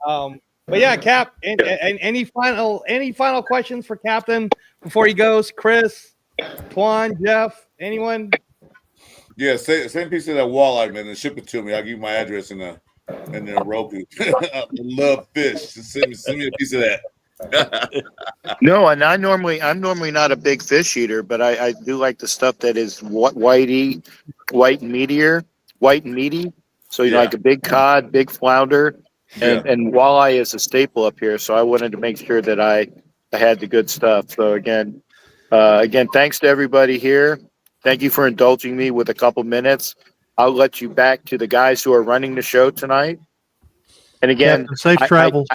But yeah, Cap. And any final questions for Captain before he goes? Chris, Twan, Jeff, anyone? Yeah, same piece of that walleye, man, and ship it to me. I'll give you my address in the Roku. I love fish. Just send me a piece of that. No, and I'm normally not a big fish eater, but I do like the stuff that is white and meaty. So you know, like a big cod, big flounder, and walleye is a staple up here. So I wanted to make sure that I had the good stuff. So again, thanks to everybody here. Thank you for indulging me with a couple minutes. I'll let you back to the guys who are running the show tonight. And again, safe travels.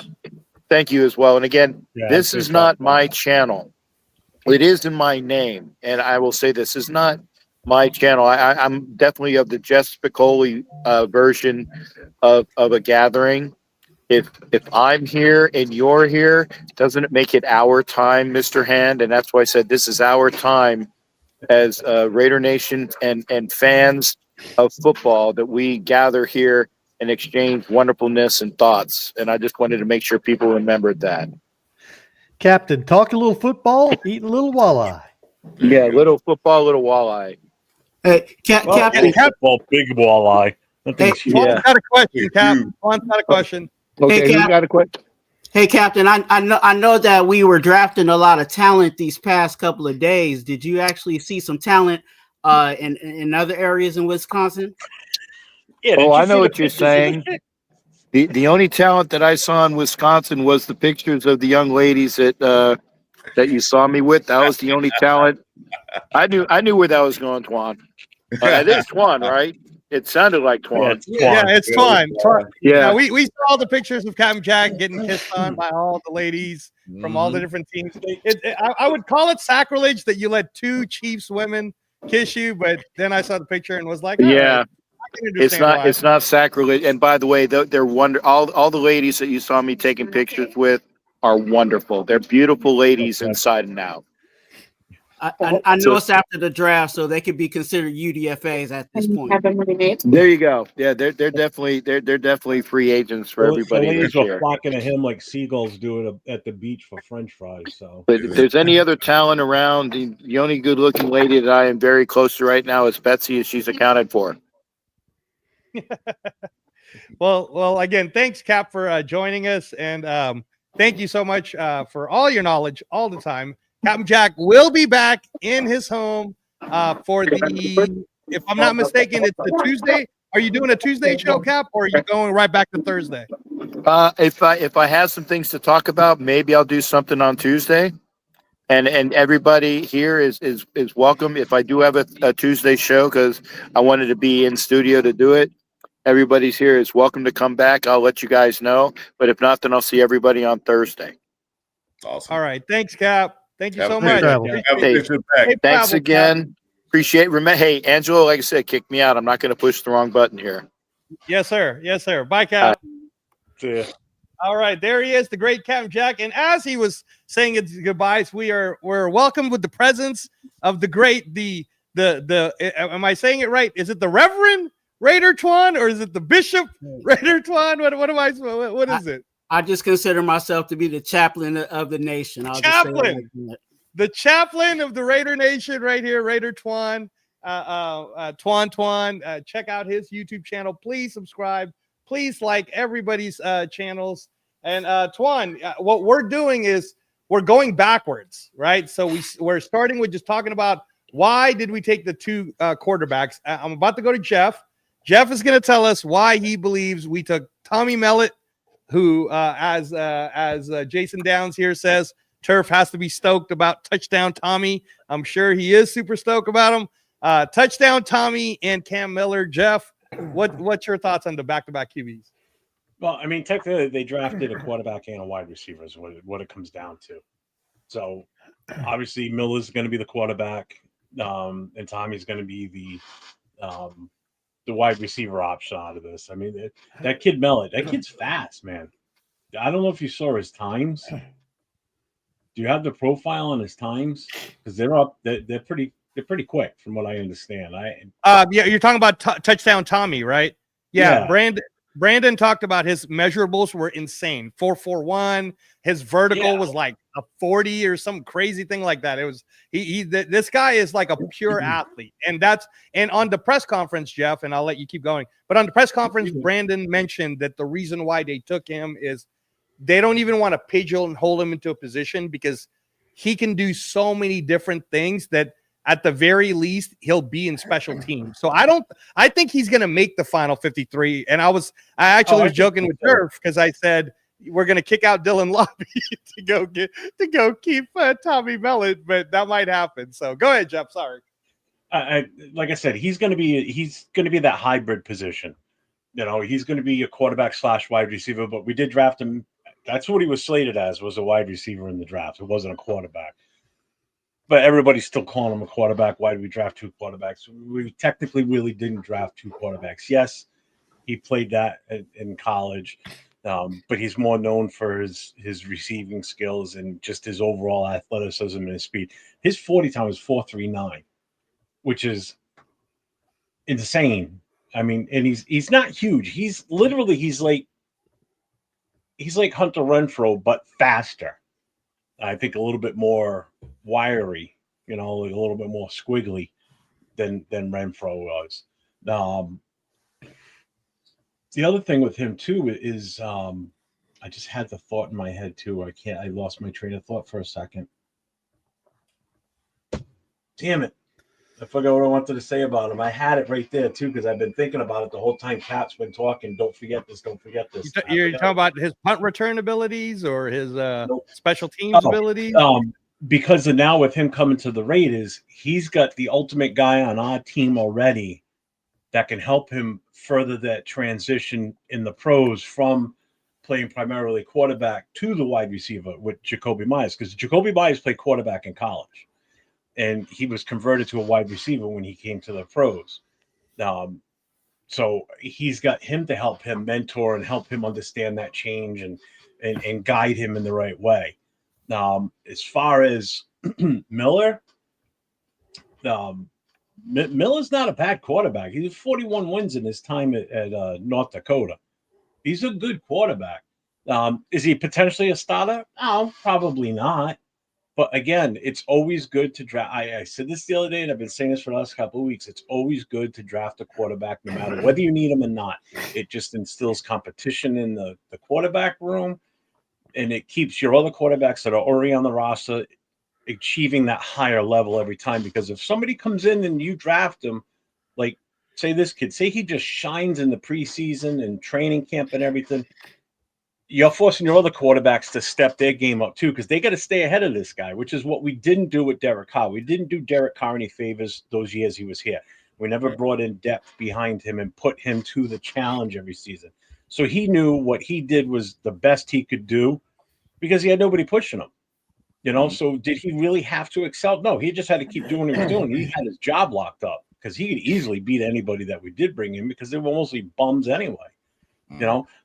Thank you as well. And again, this is not my channel. It is in my name. And I will say this is not my channel. I'm definitely of the Jess Spicoli version of a gathering. If I'm here and you're here, doesn't it make it our time, Mr. Hand? And that's why I said this is our time as Raider Nation and fans of football that we gather here and exchange wonderfulness and thoughts. And I just wanted to make sure people remembered that. Captain, talk a little football, eating a little walleye. Yeah, little football, little walleye. Hey, Well, Captain. little football, big walleye. That thing's huge. Yeah. Twan's got a question, Cap. Twan's got a question. Okay, Hey, who got a question? Hey, Captain. I know that we were drafting a lot of talent these past couple of days. Did you actually see some talent in other areas in Wisconsin? Yeah, Oh, did you I know see what the you're pictures of the saying. The only talent that I saw in Wisconsin was the pictures of the young ladies that you saw me with. That was the only talent. I knew where that was going, Twan. It is Twan, right? It sounded like Yeah, Twan. it's Yeah, Twan. it's Twan. Yeah. Now, we saw the pictures of Captain Jack getting kissed on by all the ladies from all the different teams. I would call it sacrilege that you let two Chiefs women kiss you, but then I saw the picture and was like, all Yeah. right, I can understand why. It's not sacrilege. And by the way, they're all the ladies that you saw me taking pictures with are wonderful. They're beautiful ladies inside and out. I know it's after the draft, so they could be considered UDFAs at this point. There you go. Yeah, they're definitely free agents for everybody The ladies this were year. flocking to him like seagulls do it at the beach for French fries. So, But if there's any other talent around, the only good-looking lady that I am very close to right now is Betsy, and she's accounted for. Well, again, thanks, Cap, for joining us, and thank you so much for all your knowledge all the time. Captain Jack will be back in his home for the, if I'm not mistaken, it's the Tuesday. Are you doing a Tuesday show, Cap, or are you going right back to Thursday? If I have some things to talk about, maybe I'll do something on Tuesday. And everybody here is welcome. If I do have a Tuesday show, because I wanted to be in studio to do it, everybody's here is welcome to come back. I'll let you guys know. But if not, then I'll see everybody on Thursday. Awesome. All right. Thanks, Cap. Thank you Have so a much. travel. Have a good trip back. Safe Thanks travel, again. Cap. Appreciate it. Hey, Angelo, like I said, kick me out. I'm not going to push the wrong button here. Yes, sir. Yes, sir. Bye, Cap. yeah. All right, there he is, the great Captain Jack. And as he was saying his goodbyes, we're welcomed with the presence of the great, the am I saying it right? Is it the Reverend Raider Twan, or is it the Bishop Raider Twan? What is it? I just consider myself to be the chaplain of the nation. I'll just say it like that. The chaplain of the Raider Nation right here, Raider Twan. Twan. Check out his YouTube channel. Please subscribe. Please like everybody's channels. And Twan, what we're doing is we're going backwards, right? So we're starting with just talking about why did we take the two quarterbacks. I'm about to go to Jeff. Jeff is going to tell us why he believes we took Tommy Mellott, who, as Jason Downs here says, Turf has to be stoked about touchdown Tommy. I'm sure he is super stoked about him. Touchdown Tommy and Cam Miller. Jeff, what's your thoughts on the back-to-back QBs? Well, I mean, technically, they drafted a quarterback and a wide receiver is what it comes down to. So, obviously, Miller's going to be the quarterback, and Tommy's going to be the wide receiver option out of this. I mean, that kid Mellott, that kid's fast, man. I don't know if you saw his times. Do you have the profile on his times? Because they're pretty quick, from what I understand. Yeah, you're talking about touchdown Tommy, right? Yeah. Brandon talked about his measurables were insane. 4.41. His vertical was like a 40 or some crazy thing like that. It was this guy is like a pure athlete. And on the press conference, Jeff, and I'll let you keep going. But on the press conference, Brandon mentioned that the reason why they took him is they don't even want to pigeonhole him into a position because he can do so many different things that at the very least, he'll be in special teams. So I think he's going to make the final 53. And I actually was joking with Turf because I said, we're going to kick out Dylan Lobby to go keep Tommy Mellott, but that might happen. So go ahead, Jeff. Sorry. Like I said, he's going to be that hybrid position. You know, he's going to be a quarterback / wide receiver, but we did draft him. That's what he was slated as, was a wide receiver in the draft. It wasn't a quarterback. But everybody's still calling him a quarterback. Why did we draft two quarterbacks? We technically really didn't draft two quarterbacks. Yes, he played that in college, but he's more known for his receiving skills and just his overall athleticism and his speed. His 40 time was 4.39, which is insane. I mean, and he's not huge. He's like Hunter Renfro, but faster. I think a little bit more wiry, like a little bit more squiggly than Renfro was. The other thing with him too is I just had the thought in my head too. I lost my train of thought for a second. Damn it. I forgot what I wanted to say about him. I had it right there too, because I've been thinking about it the whole time Cap's been talking. Don't forget this. Don't forget this. You're talking about his punt return abilities or his Nope. special teams abilities? Because now with him coming to the Raiders, he's got the ultimate guy on our team already that can help him further that transition in the pros from playing primarily quarterback to the wide receiver with Jacoby Myers, because Jacoby Myers played quarterback in college, and he was converted to a wide receiver when he came to the pros. So he's got him to help him mentor and help him understand that change and guide him in the right way. As far as Miller, Miller's not a bad quarterback. He's 41 wins in his time at North Dakota. He's a good quarterback. Is he potentially a starter? No, probably not. But again, it's always good to draft. I said this the other day, and I've been saying this for the last couple of weeks. It's always good to draft a quarterback, no matter whether you need him or not. It just instills competition in the quarterback room, and it keeps your other quarterbacks that are already on the roster achieving that higher level every time. Because if somebody comes in and you draft him, like say this kid, say he just shines in the preseason and training camp and everything, you're forcing your other quarterbacks to step their game up too, because they got to stay ahead of this guy, which is what we didn't do with Derek Carr. We didn't do Derek Carr any favors those years he was here. We never brought in depth behind him and put him to the challenge every season. So he knew what he did was the best he could do because he had nobody pushing him. So did he really have to excel? No, he just had to keep doing what he was doing. He had his job locked up because he could easily beat anybody that we did bring in because they were mostly bums anyway.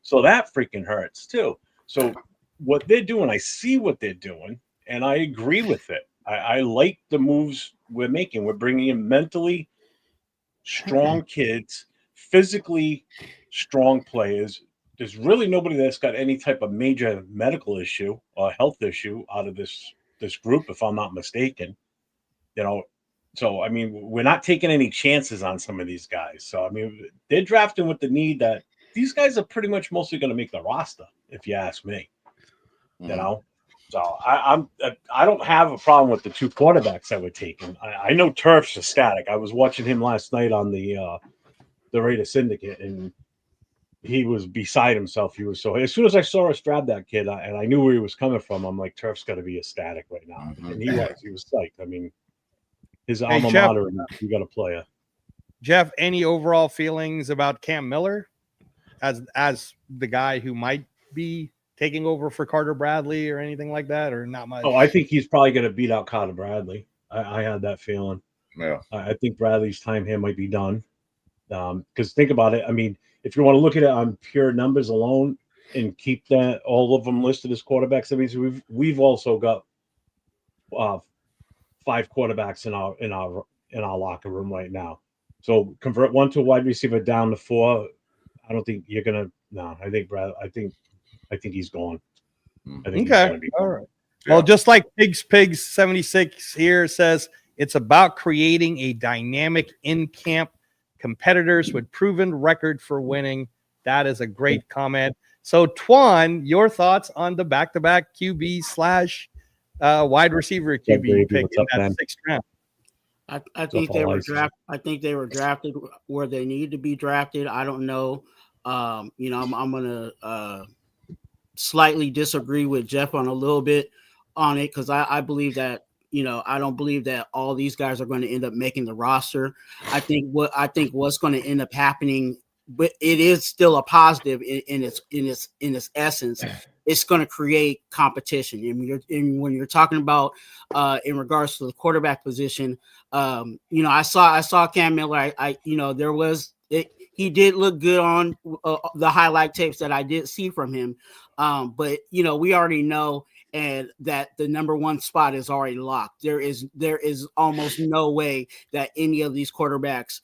So that freaking hurts too. So what they're doing, I see what they're doing, and I agree with it. I like the moves we're making. We're bringing in mentally strong kids, physically strong players. There's really nobody that's got any type of major medical issue or health issue out of this group, if I'm not mistaken. So I mean, we're not taking any chances on some of these guys. So I mean, they're drafting with the need that these guys are pretty much mostly going to make the roster, if you ask me. So I don't have a problem with the two quarterbacks that we're taking. I know Turf's ecstatic. I was watching him last night on the Raider Syndicate, and he was beside himself. He was so. As soon as I saw us grab that kid, and I knew where he was coming from, I'm like, Turf's got to be ecstatic right now, and he was. He was psyched. I mean, his alma mater. You got a player. Jeff, any overall feelings about Cam Miller as the guy who might be taking over for Carter Bradley or anything like that, or not much? Oh, I think he's probably going to beat out Carter Bradley. I had that feeling. Yeah. I think Bradley's time here might be done. Because think about it. I mean, if you want to look at it on pure numbers alone and keep that all of them listed as quarterbacks, that means we've also got 5 quarterbacks in our locker room right now. So convert one to a wide receiver down to 4. I don't think you're gonna. No, I think Brad. I think he's gone. I think he's gonna be gone. All right. Yeah. Well, just like Pigs 76 here says, it's about creating a dynamic in-camp competitors with proven record for winning. That is a great comment. So, Twan, your thoughts on the back-to-back QB / wide receiver QB pick in that 6th round? I think they were drafted. I think they were drafted where they need to be drafted. I don't know. I'm gonna slightly disagree with Jeff on a little bit on it because I believe that I don't believe that all these guys are going to end up making the roster. I think what's going to end up happening, but it is still a positive in its essence. It's going to create competition. And when you're talking about in regards to the quarterback position, I saw Cam Miller. He did look good on the highlight tapes that I did see from him. But we already know and that the number 1 spot is already locked. There is almost no way that any of these quarterbacks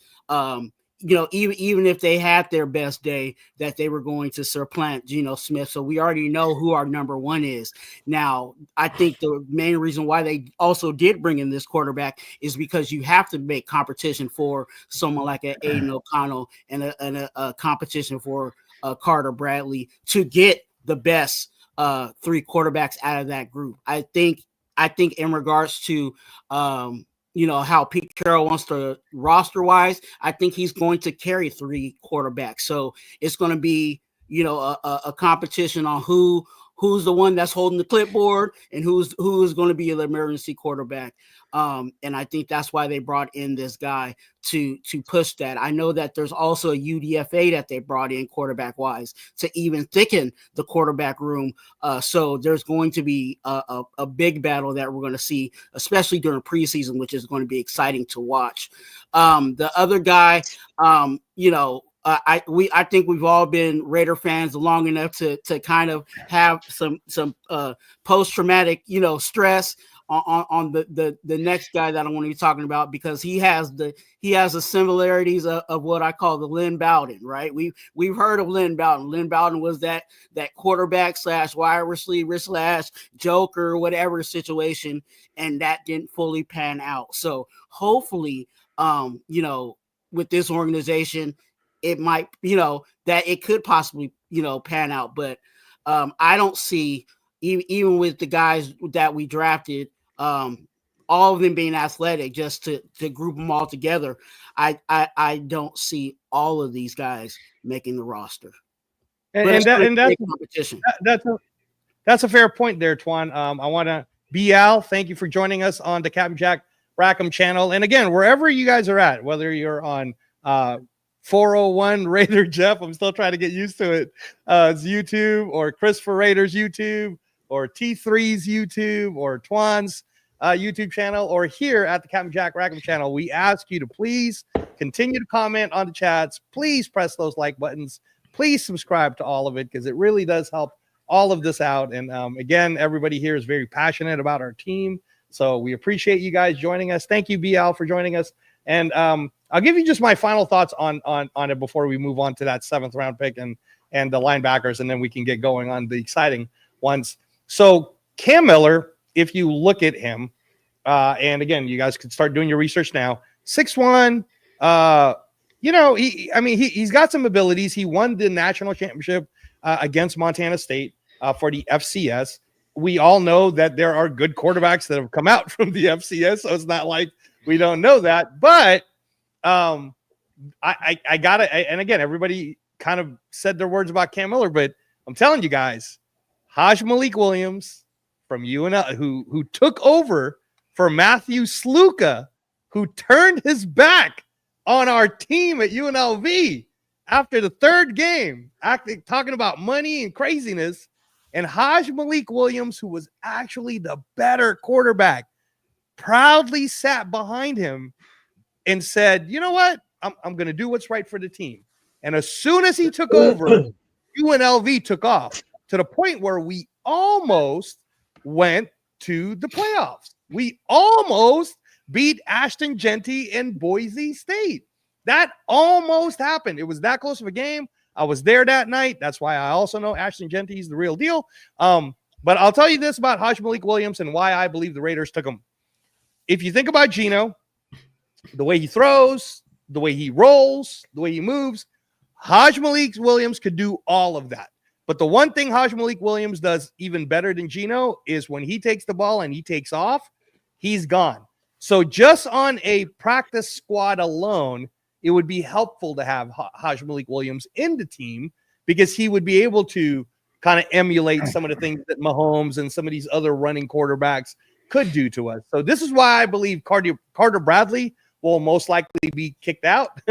even if they had their best day, that they were going to supplant Geno Smith. So we already know who our number one is. Now, I think the main reason why they also did bring in this quarterback is because you have to make competition for someone like an Aiden O'Connell and a competition for Carter Bradley to get the best three quarterbacks out of that group. I think in regards to how Pete Carroll wants to roster wise, I think he's going to carry three quarterbacks. So it's going to be, a competition on who's the one that's holding the clipboard and who's going to be the emergency quarterback. And I think that's why they brought in this guy to push that. I know that there's also a UDFA that they brought in quarterback wise to even thicken the quarterback room. So there's going to be a big battle that we're going to see, especially during preseason, which is going to be exciting to watch. The other guy, I think we've all been Raider fans long enough to kind of have some post-traumatic, stress on the next guy that I want to be talking about, because he has the similarities of what I call the Lynn Bowden, right? We've heard of Lynn Bowden. Lynn Bowden was that quarterback / wide receiver / joker, whatever situation, and that didn't fully pan out. So hopefully, with this organization, it might, that it could possibly, pan out. But I don't see, even with the guys that we drafted, all of them being athletic, just to group them all together, I don't see all of these guys making the roster. That's competition. That's a fair point there, Twan. I want to BL, thank you for joining us on the Captain Jack Rackham channel. And again, wherever you guys are at, whether you're on 401 Raider Jeff, I'm still trying to get used to it. It's YouTube, or Christopher Raiders YouTube, or T3's YouTube, or Twan's YouTube channel, or here at the Captain Jack Rackham channel. We ask you to please continue to comment on the chats. Please press those like buttons. Please subscribe to all of it, because it really does help all of this out. And again, everybody here is very passionate about our team, so we appreciate you guys joining us. Thank you, BL, for joining us. And I'll give you just my final thoughts on it before we move on to that 7th round pick and the linebackers, and then we can get going on the exciting ones. So Cam Miller, if you look at him, and again, you guys can start doing your research now. 6'1", he's got some abilities. He won the national championship against Montana State for the FCS. We all know that there are good quarterbacks that have come out from the FCS, so it's not like we don't know that. But I got it. And again, everybody kind of said their words about Cam Miller, but I'm telling you guys, Malik Williams from UNL, who took over for Matthew Sluka, who turned his back on our team at UNLV after the 3rd game, talking about money and craziness. And Malik Williams, who was actually the better quarterback, proudly sat behind him and said, you know what? I'm going to do what's right for the team. And as soon as he took over, UNLV took off to the point where we almost went to the playoffs. We almost beat Ashton Genty and Boise State. That almost happened. It was that close of a game. I was there that night. That's why I also know Ashton Genty is the real deal. But I'll tell you this about Malik Williams and why I believe the Raiders took him. If you think about Geno, the way he throws, the way he rolls, the way he moves, Malik Williams could do all of that. But the one thing Malik Williams does even better than Geno is when he takes the ball and he takes off, he's gone. So just on a practice squad alone, it would be helpful to have Malik Williams in the team, because he would be able to kind of emulate some of the things that Mahomes and some of these other running quarterbacks could do to us. So this is why I believe Carter Bradley will most likely be kicked out,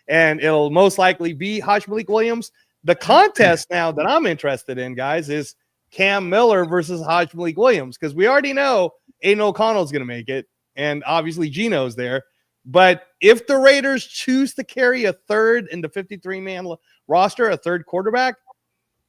and it'll most likely be Malik Williams. The contest now that I'm interested in, guys, is Cam Miller versus Malik Williams, because we already know Aiden O'Connell's going to make it, and obviously Geno's there. But if the Raiders choose to carry a third in the 53-man roster, a third quarterback,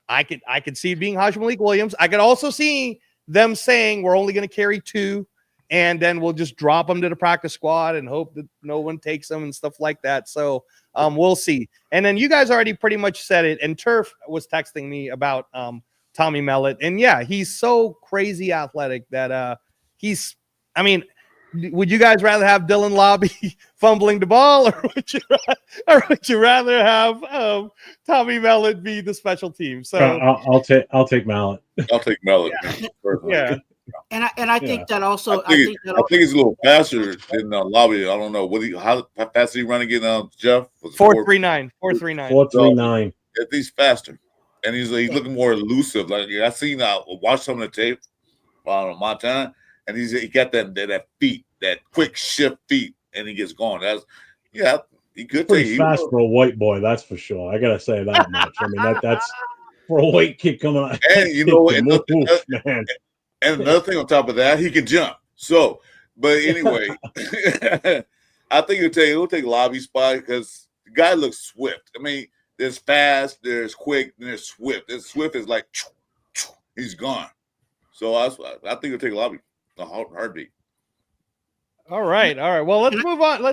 I could see it being Malik Williams. I could also see them saying we're only going to carry 2 and then we'll just drop them to the practice squad and hope that no one takes them and stuff like that. So we'll see. And then you guys already pretty much said it. And Turf was texting me about Tommy Mellott. And yeah, he's so crazy athletic that would you guys rather have Dylan Lobby fumbling the ball, or would you rather have Tommy Mellott be the special team? So I'll take Mellott. I'll take Mellott. Yeah. And I think that also I think he's a little faster than Lobby. I don't know how fast he running again. Jeff 4.39. 4.39. At least faster, and he's looking more elusive. Like I seen watch some of the tape on Montana, and he got that feet, that quick shift feet, and he gets going. He could pretty fast for a white boy, that's for sure. I gotta say that much. I mean that's for a white kid coming out. And man. And another thing on top of that, he can jump. So, but anyway, I think he'll take Lobby's spot because the guy looks swift. I mean, there's fast, there's quick, and there's swift. There's swift is like he's gone. So I think he'll take Lobby, the heartbeat. All right. Well, let's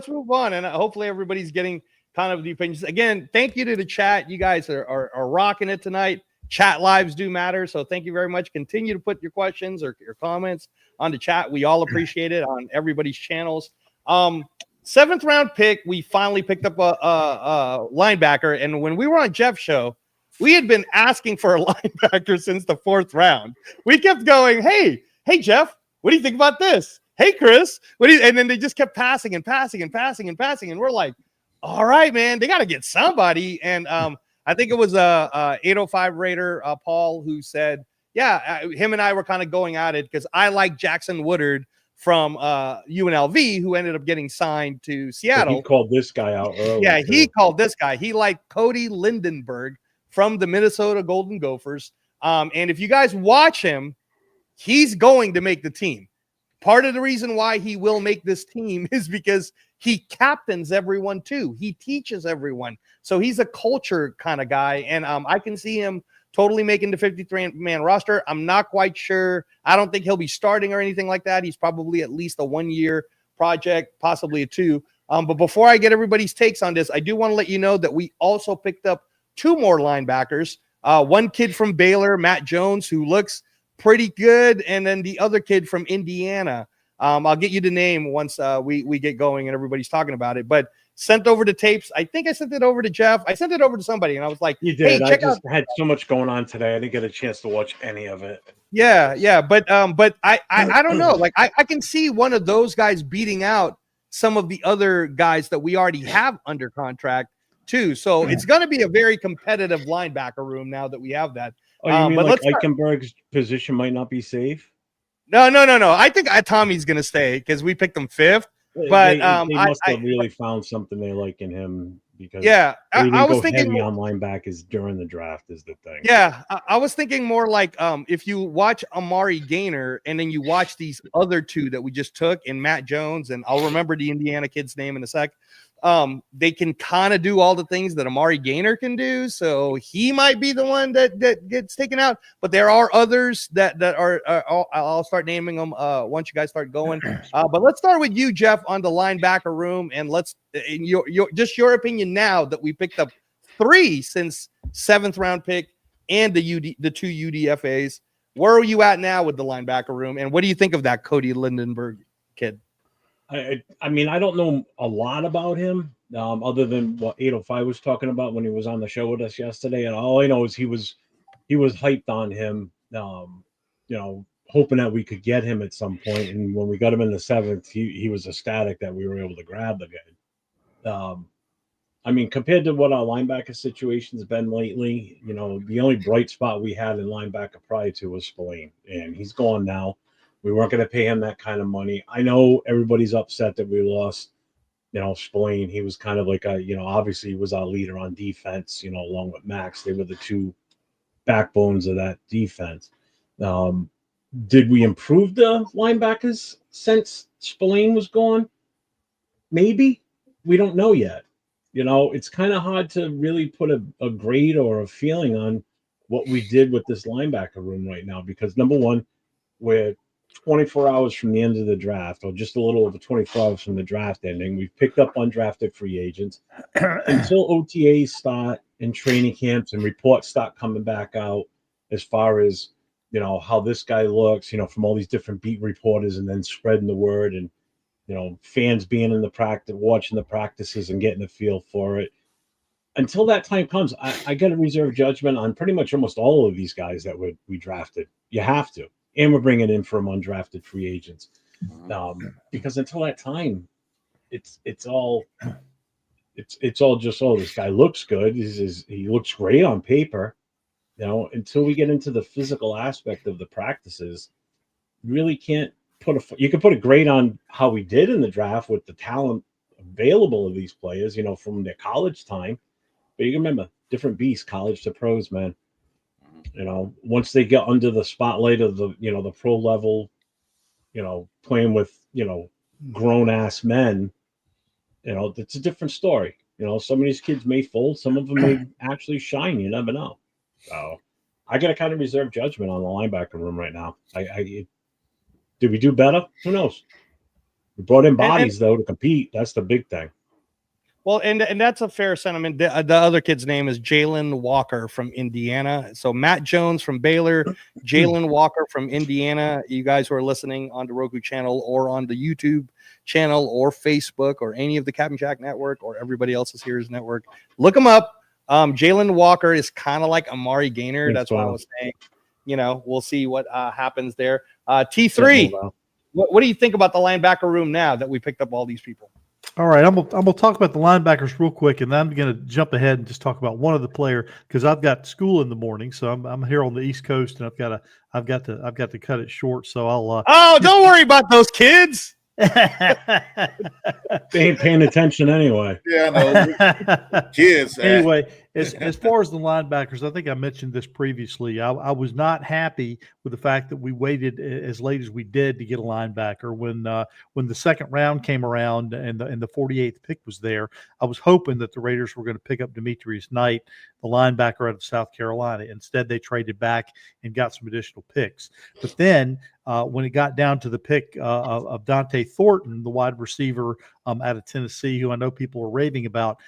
move on, and hopefully everybody's getting kind of the opinions. Again, thank you to the chat. You guys are rocking it tonight. Chat lives do matter, so thank you very much. Continue to put your questions or your comments on the chat. We all appreciate it on everybody's channels. 7th round pick, we finally picked up a linebacker, and when we were on Jeff's show, we had been asking for a linebacker since the 4th round. We kept going, hey Jeff, what do you think about this? Hey Chris, and then they just kept passing, and we're like, all right, man, they got to get somebody. And I think it was a 805 Raider, Paul, who said, him and I were kind of going at it because I like Jackson Woodard from UNLV, who ended up getting signed to Seattle. He called this guy out earlier. Yeah, he called this guy. He liked Cody Lindenberg from the Minnesota Golden Gophers. And if you guys watch him, he's going to make the team. Part of the reason why he will make this team is because he captains everyone too. He teaches everyone. So he's a culture kind of guy. And I can see him totally making the 53-man roster. I'm not quite sure. I don't think he'll be starting or anything like that. He's probably at least a 1-year project, possibly a 2. But before I get everybody's takes on this, I do want to let you know that we also picked up 2 more linebackers. One kid from Baylor, Matt Jones, who looks pretty good. And then the other kid from Indiana. I'll get you the name once we get going and everybody's talking about it. But sent over the tapes. I think I sent it over to Jeff. I sent it over to somebody, and I was like, "You did." Hey, I had so much going on today. I didn't get a chance to watch any of it. Yeah. But I don't know. Like I can see one of those guys beating out some of the other guys that we already have under contract too. So it's going to be a very competitive linebacker room now that we have that. Oh, you mean like Eichenberg's position might not be safe? No. I think Tommy's going to stay because we picked him 5th. But they must have really found something they like in him because I was thinking heavy on linebackers during the draft is the thing. Yeah, I was thinking more like if you watch Amari Gaynor and then you watch these other 2 that we just took in Matt Jones, and I'll remember the Indiana kid's name in a sec. They can kind of do all the things that Amari Gaynor can do, so he might be the one that gets taken out. But there are others that are I'll start naming them once you guys start going. But let's start with you, Jeff, on the linebacker room, and let's your opinion now that we picked up 3 since 7th round pick and the 2 UDFAs. Where are you at now with the linebacker room, and what do you think of that Cody Lindenberg kid? I mean, I don't know a lot about him other than what 805 was talking about when he was on the show with us yesterday. And all I know is he was hyped on him, hoping that we could get him at some point. And when we got him in the 7th, he was ecstatic that we were able to grab the guy. I mean, compared to what our linebacker situation's been lately, the only bright spot we had in linebacker prior to was Spillane, and he's gone now. We weren't going to pay him that kind of money. I know everybody's upset that we lost, Spillane. He was kind of like obviously he was our leader on defense, along with Max. They were the 2 backbones of that defense. Did we improve the linebackers since Spillane was gone? Maybe. We don't know yet. It's kind of hard to really put a grade or a feeling on what we did with this linebacker room right now because, number one, we're 24 hours from the end of the draft, or just a little over 24 hours from the draft ending. We've picked up undrafted free agents. Until OTAs start and training camps and reports start coming back out as far as, how this guy looks, from all these different beat reporters, and then spreading the word, and, fans being in the practice, watching the practices and getting a feel for it. Until that time comes, I got to reserve judgment on pretty much almost all of these guys that we drafted. You have to. And we're bringing in from undrafted free agents. Because until that time, it's all just, this guy looks good. He looks great on paper. Until we get into the physical aspect of the practices, really can't you can put a grade on how we did in the draft with the talent available of these players, from their college time. But you can remember, different beasts, college to pros, man. Once they get under the spotlight of the, the pro level, playing with, grown ass men, it's a different story. Some of these kids may fold, some of them may actually shine. You never know. So I got to kind of reserve judgment on the linebacker room right now. Did we do better? Who knows? We brought in bodies though to compete. That's the big thing. Well, and that's a fair sentiment. The other kid's name is Jalen Walker from Indiana. So Matt Jones from Baylor, Jalen Walker from Indiana. You guys who are listening on the Roku channel or on the YouTube channel or Facebook or any of the Captain Jack network or everybody else's Here's network, look them up. Jalen Walker is kind of like Amari Gaynor. That's what I was saying. We'll see what happens there. T3, what do you think about the linebacker room now that we picked up all these people? All right, I'm gonna talk about the linebackers real quick, and then I'm gonna jump ahead and just talk about one of the player because I've got school in the morning, so I'm here on the East Coast, and I've got to cut it short. So I'll. Don't worry about those kids. They ain't paying attention anyway. Yeah, I know. Kids. Anyway, as far as the linebackers, I think I mentioned this previously. I was not happy with the fact that we waited as late as we did to get a linebacker. When the second round came around and the 48th pick was there, I was hoping that the Raiders were going to pick up Demetrius Knight, the linebacker out of South Carolina. Instead, they traded back and got some additional picks. But then when it got down to the pick of Dante Thornton, the wide receiver out of Tennessee, who I know people are raving about,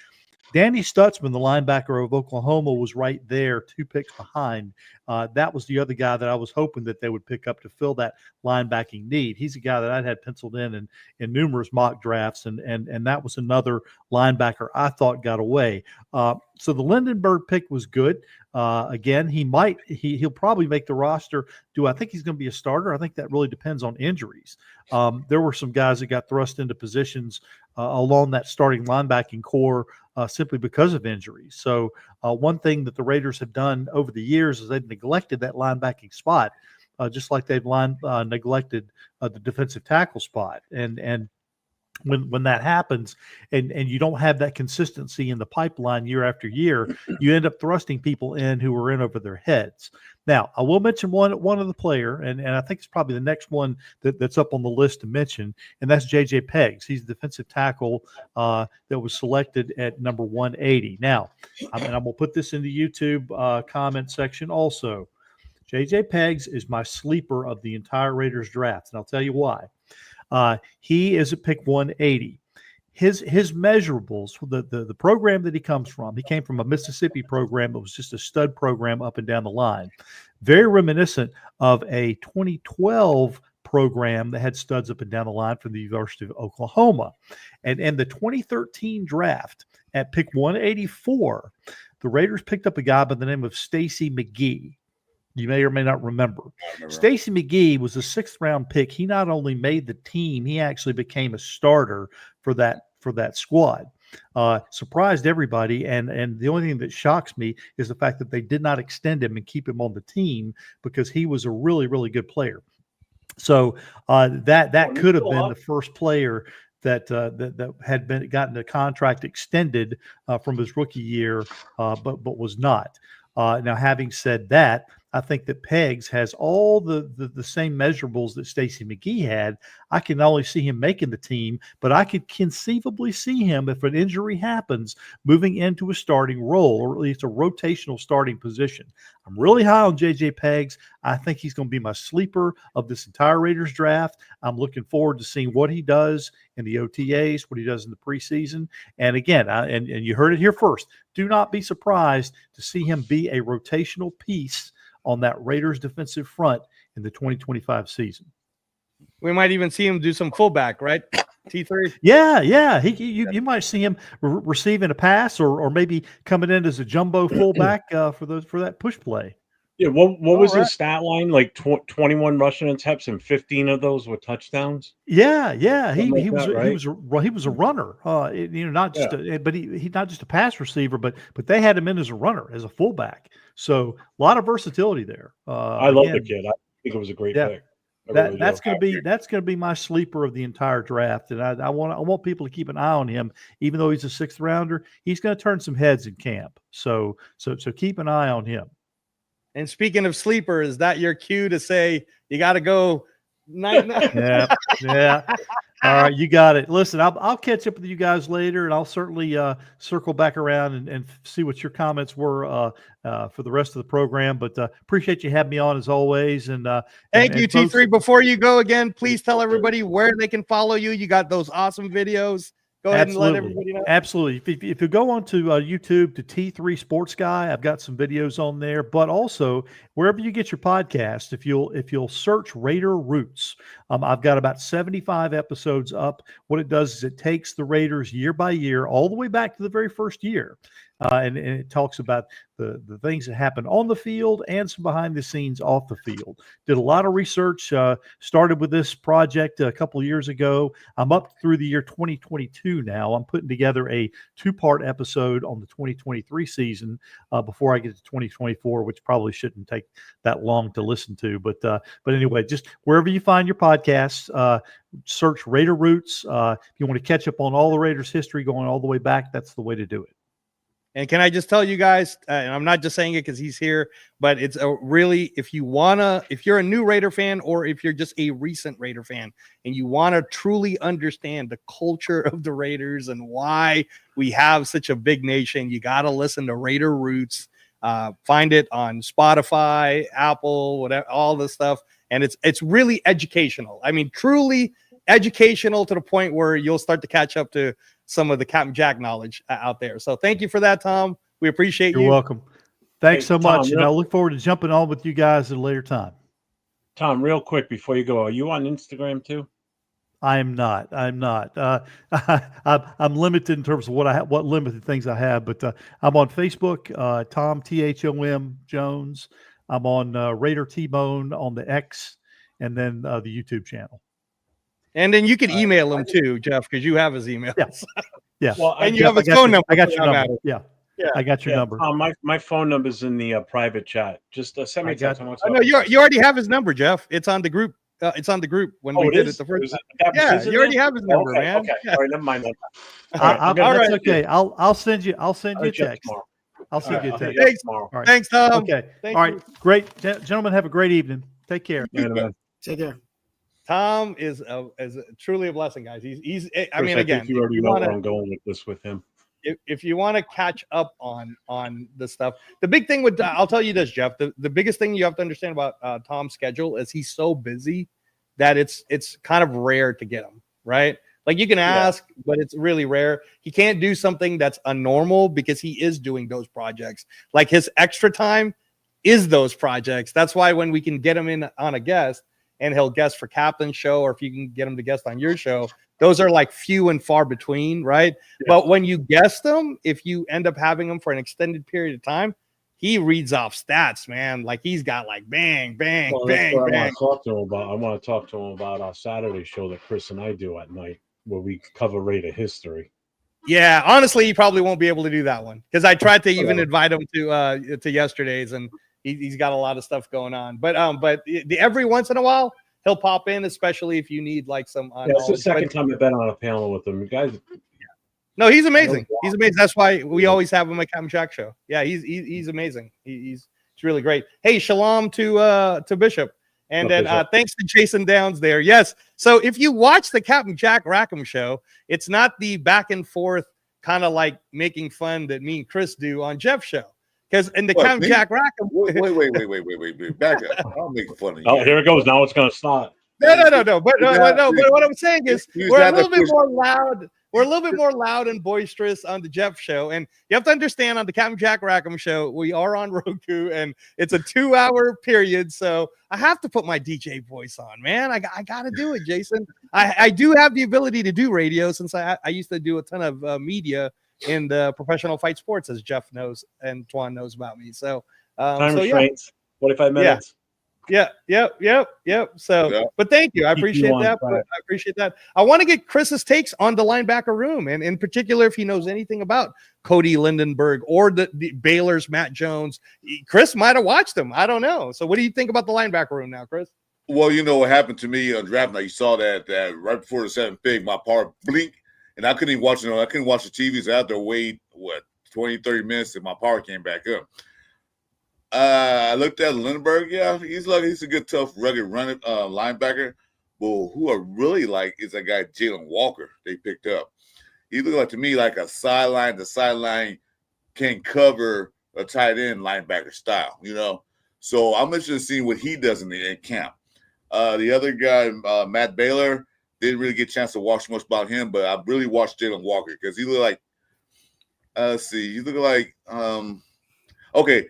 Danny Stutzman, the linebacker of Oklahoma, was right there, 2 picks behind. That was the other guy that I was hoping that they would pick up to fill that linebacking need. He's a guy that I'd had penciled in numerous mock drafts, and that was another linebacker I thought got away. So the Lindenberg pick was good. Again, he'll probably make the roster. Do I think he's going to be a starter? I think that really depends on injuries. There were some guys that got thrust into positions along that starting linebacking core simply because of injuries. So one thing that the Raiders have done over the years is they've neglected that linebacking spot, just like they've neglected the defensive tackle spot. And when that happens and you don't have that consistency in the pipeline year after year, you end up thrusting people in who are in over their heads. Now, I will mention one of the player, and I think it's probably the next one that's up on the list to mention, and that's J.J. Peggs. He's the defensive tackle that was selected at number 180. Now, I'm going to put this in the YouTube comment section also. J.J. Peggs is my sleeper of the entire Raiders draft, and I'll tell you why. He is at pick 180. His measurables, the program that he comes from, he came from a Mississippi program that was just a stud program up and down the line. Very reminiscent of a 2012 program that had studs up and down the line from the University of Oklahoma. And in the 2013 draft at pick 184, the Raiders picked up a guy by the name of Stacy McGee. You may or may not remember. Stacy McGee was a 6th round pick. He not only made the team, he actually became a starter for that squad. Surprised everybody. And the only thing that shocks me is the fact that they did not extend him and keep him on the team because he was a really, really good player. So that could have been the first player that had gotten a contract extended from his rookie year, but was not. Now, having said that, I think that Pegs has all the same measurables that Stacey McGee had. I can not only see him making the team, but I could conceivably see him, if an injury happens, moving into a starting role, or at least a rotational starting position. I'm really high on JJ Pegs. I think he's going to be my sleeper of this entire Raiders draft. I'm looking forward to seeing what he does in the OTAs, what he does in the preseason. And again, and you heard it here first, do not be surprised to see him be a rotational piece on that Raiders defensive front in the 2025 season. We might even see him do some fullback, right? T3. Yeah. You might see him receiving a pass, or maybe coming in as a jumbo fullback for that push play. Yeah, what was his stat line? Like 21 rushing attempts, and 15 of those were touchdowns. Yeah. He was a runner. Not just but he's not just a pass receiver, but they had him in as a runner, as a fullback. So a lot of versatility there. I love the kid. I think it was a great pick. That's going to be my sleeper of the entire draft, and I want people to keep an eye on him. Even though he's a 6th rounder, he's going to turn some heads in camp. So keep an eye on him. And speaking of sleeper, is that your cue to say you got to go night? Yeah. All right, you got it. Listen, I'll catch up with you guys later, and I'll certainly circle back around and see what your comments were for the rest of the program. But appreciate you having me on as always. And thank you, T3. Before you go again, please tell everybody where they can follow you. You got those awesome videos. Go ahead and let everybody know. Absolutely. If you go onto YouTube to T3 Sports Guy, I've got some videos on there. But also wherever you get your podcast, if you'll search Raider Roots, I've got about 75 episodes up. What it does is it takes the Raiders year by year, all the way back to the very first year. And it talks about the things that happen on the field and some behind the scenes off the field. Did a lot of research, started with this project a couple of years ago. I'm up through the year 2022 now. I'm putting together a 2-part episode on the 2023 season before I get to 2024, which probably shouldn't take that long to listen to. But anyway, just wherever you find your podcasts, search Raider Roots. If you want to catch up on all the Raiders history going all the way back, that's the way to do it. And can I just tell you guys, and I'm not just saying it because he's here, but it's a really, if you're a new Raider fan, or if you're just a recent Raider fan and you want to truly understand the culture of the Raiders and why we have such a big nation, you got to listen to Raider Roots. Find it on Spotify, Apple, whatever, all this stuff. And it's really educational. I mean, truly educational to the point where you'll start to catch up to some of the Captain Jack knowledge out there. So thank you for that, Tom. We appreciate you. You're welcome. Thanks so much. And I look forward to jumping on with you guys at a later time. Tom, real quick before you go, are you on Instagram too? I'm not. I'm limited in terms of what limited things I have, but I'm on Facebook, Tom THOM Jones. I'm on Raider T-Bone on the X, and then the YouTube channel. And then you can email him too, Jeff, because you have his email. Yeah. Well, and you have his phone number. I got your number. Yeah. I got your number. My phone number is in the private chat. Just send me a text. No, you already have his number, Jeff. It's on the group. It's on the group when we did it the first time. Yeah, you already have his number, man. Okay. Yeah. All right, never mind. That's okay. I'll send you a text. I'll send you a text. Thanks, right. Thanks, Tom. Okay. All right. Great, gentlemen. Have a great evening. Take care. Take care. Tom is truly a blessing, guys. He's. I mean, I again, think you already know where I'm going with this with him. If you want to catch up on the stuff, the big thing with I'll tell you this, Jeff. The biggest thing you have to understand about Tom's schedule is he's so busy that it's kind of rare to get him right. Like you can ask, but it's really rare. He can't do something that's unnormal because he is doing those projects. Like his extra time is those projects. That's why when we can get him in on a guest and he'll guest for Captain's show, or if you can get him to guest on your show, those are like few and far between, right? Yeah. But when you guest them, if you end up having him for an extended period of time, he reads off stats, man. Like he's got like bang, bang, bang, bang. I want to talk to him about our Saturday show that Chris and I do at night, where we cover Raider history. Yeah, honestly, he probably won't be able to do that one because I tried to even invite him to yesterday's, and he's got a lot of stuff going on. But every once in a while he'll pop in, especially if you need like some. It's the second time I've been on a panel with him, you guys. No, he's amazing. He's amazing. That's why we always have him at Captain Jack show. Yeah, he's amazing. He's It's really great. Hey, shalom to Bishop. And then thanks to Jason Downs there. Yes. So if you watch the Captain Jack Rackham show, it's not the back and forth kind of like making fun that me and Chris do on Jeff's show. Because in the Captain Jack Rackham. Wait. Back up. I'll make fun of you. Oh, here it goes. Now it's going to start. No. But what I'm saying is we're a little bit more loud. We're a little bit more loud and boisterous on the Jeff show. And you have to understand on the Captain Jack Rackham show, we are on Roku and it's a 2-hour period. So I have to put my DJ voice on, man. I got to do it, Jason. I do have the ability to do radio since I used to do a ton of media in the professional fight sports, as Jeff knows and Twan knows about me. So, time restraints, 45 minutes. Yep. So, but thank you. I appreciate that. I want to get Chris's takes on the linebacker room, and in particular, if he knows anything about Cody Lindenberg or the Baylor's Matt Jones. Chris might have watched them. I don't know. So, what do you think about the linebacker room now, Chris? Well, you know what happened to me on draft night. You saw that right before the 7th pick, my power blinked, and I couldn't even watch it. I couldn't watch the TV. So I had to wait 20, 30 minutes, and my power came back up. I looked at Lindenberg. Yeah, he's a good, tough, rugged running linebacker. But who I really like is that guy Jalen Walker they picked up. He looked like to me like a sideline. The sideline can cover a tight end linebacker style, you know. So I'm interested in seeing what he does in camp. The other guy, Matt Baylor, didn't really get a chance to watch much about him, but I really watched Jalen Walker because he looked like. Let's see, he looked like okay.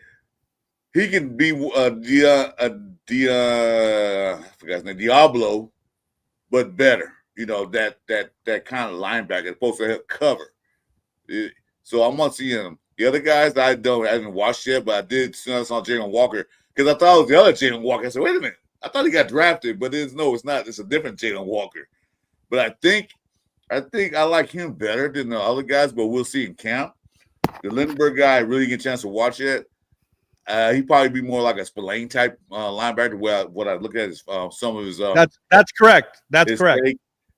He can be I forgot his name, Diablo, but better. You know, that kind of linebacker supposed to help cover. So I'm gonna see him. The other guys I haven't watched yet, but I did see on Jalen Walker because I thought it was the other Jalen Walker. I said, wait a minute, I thought he got drafted, but it's not. It's a different Jalen Walker. But I think I like him better than the other guys, but we'll see in camp. The Lindenberg guy, I really get a chance to watch it. He'd probably be more like a Spillane type linebacker. What I look at is some of his. That's correct. That's correct.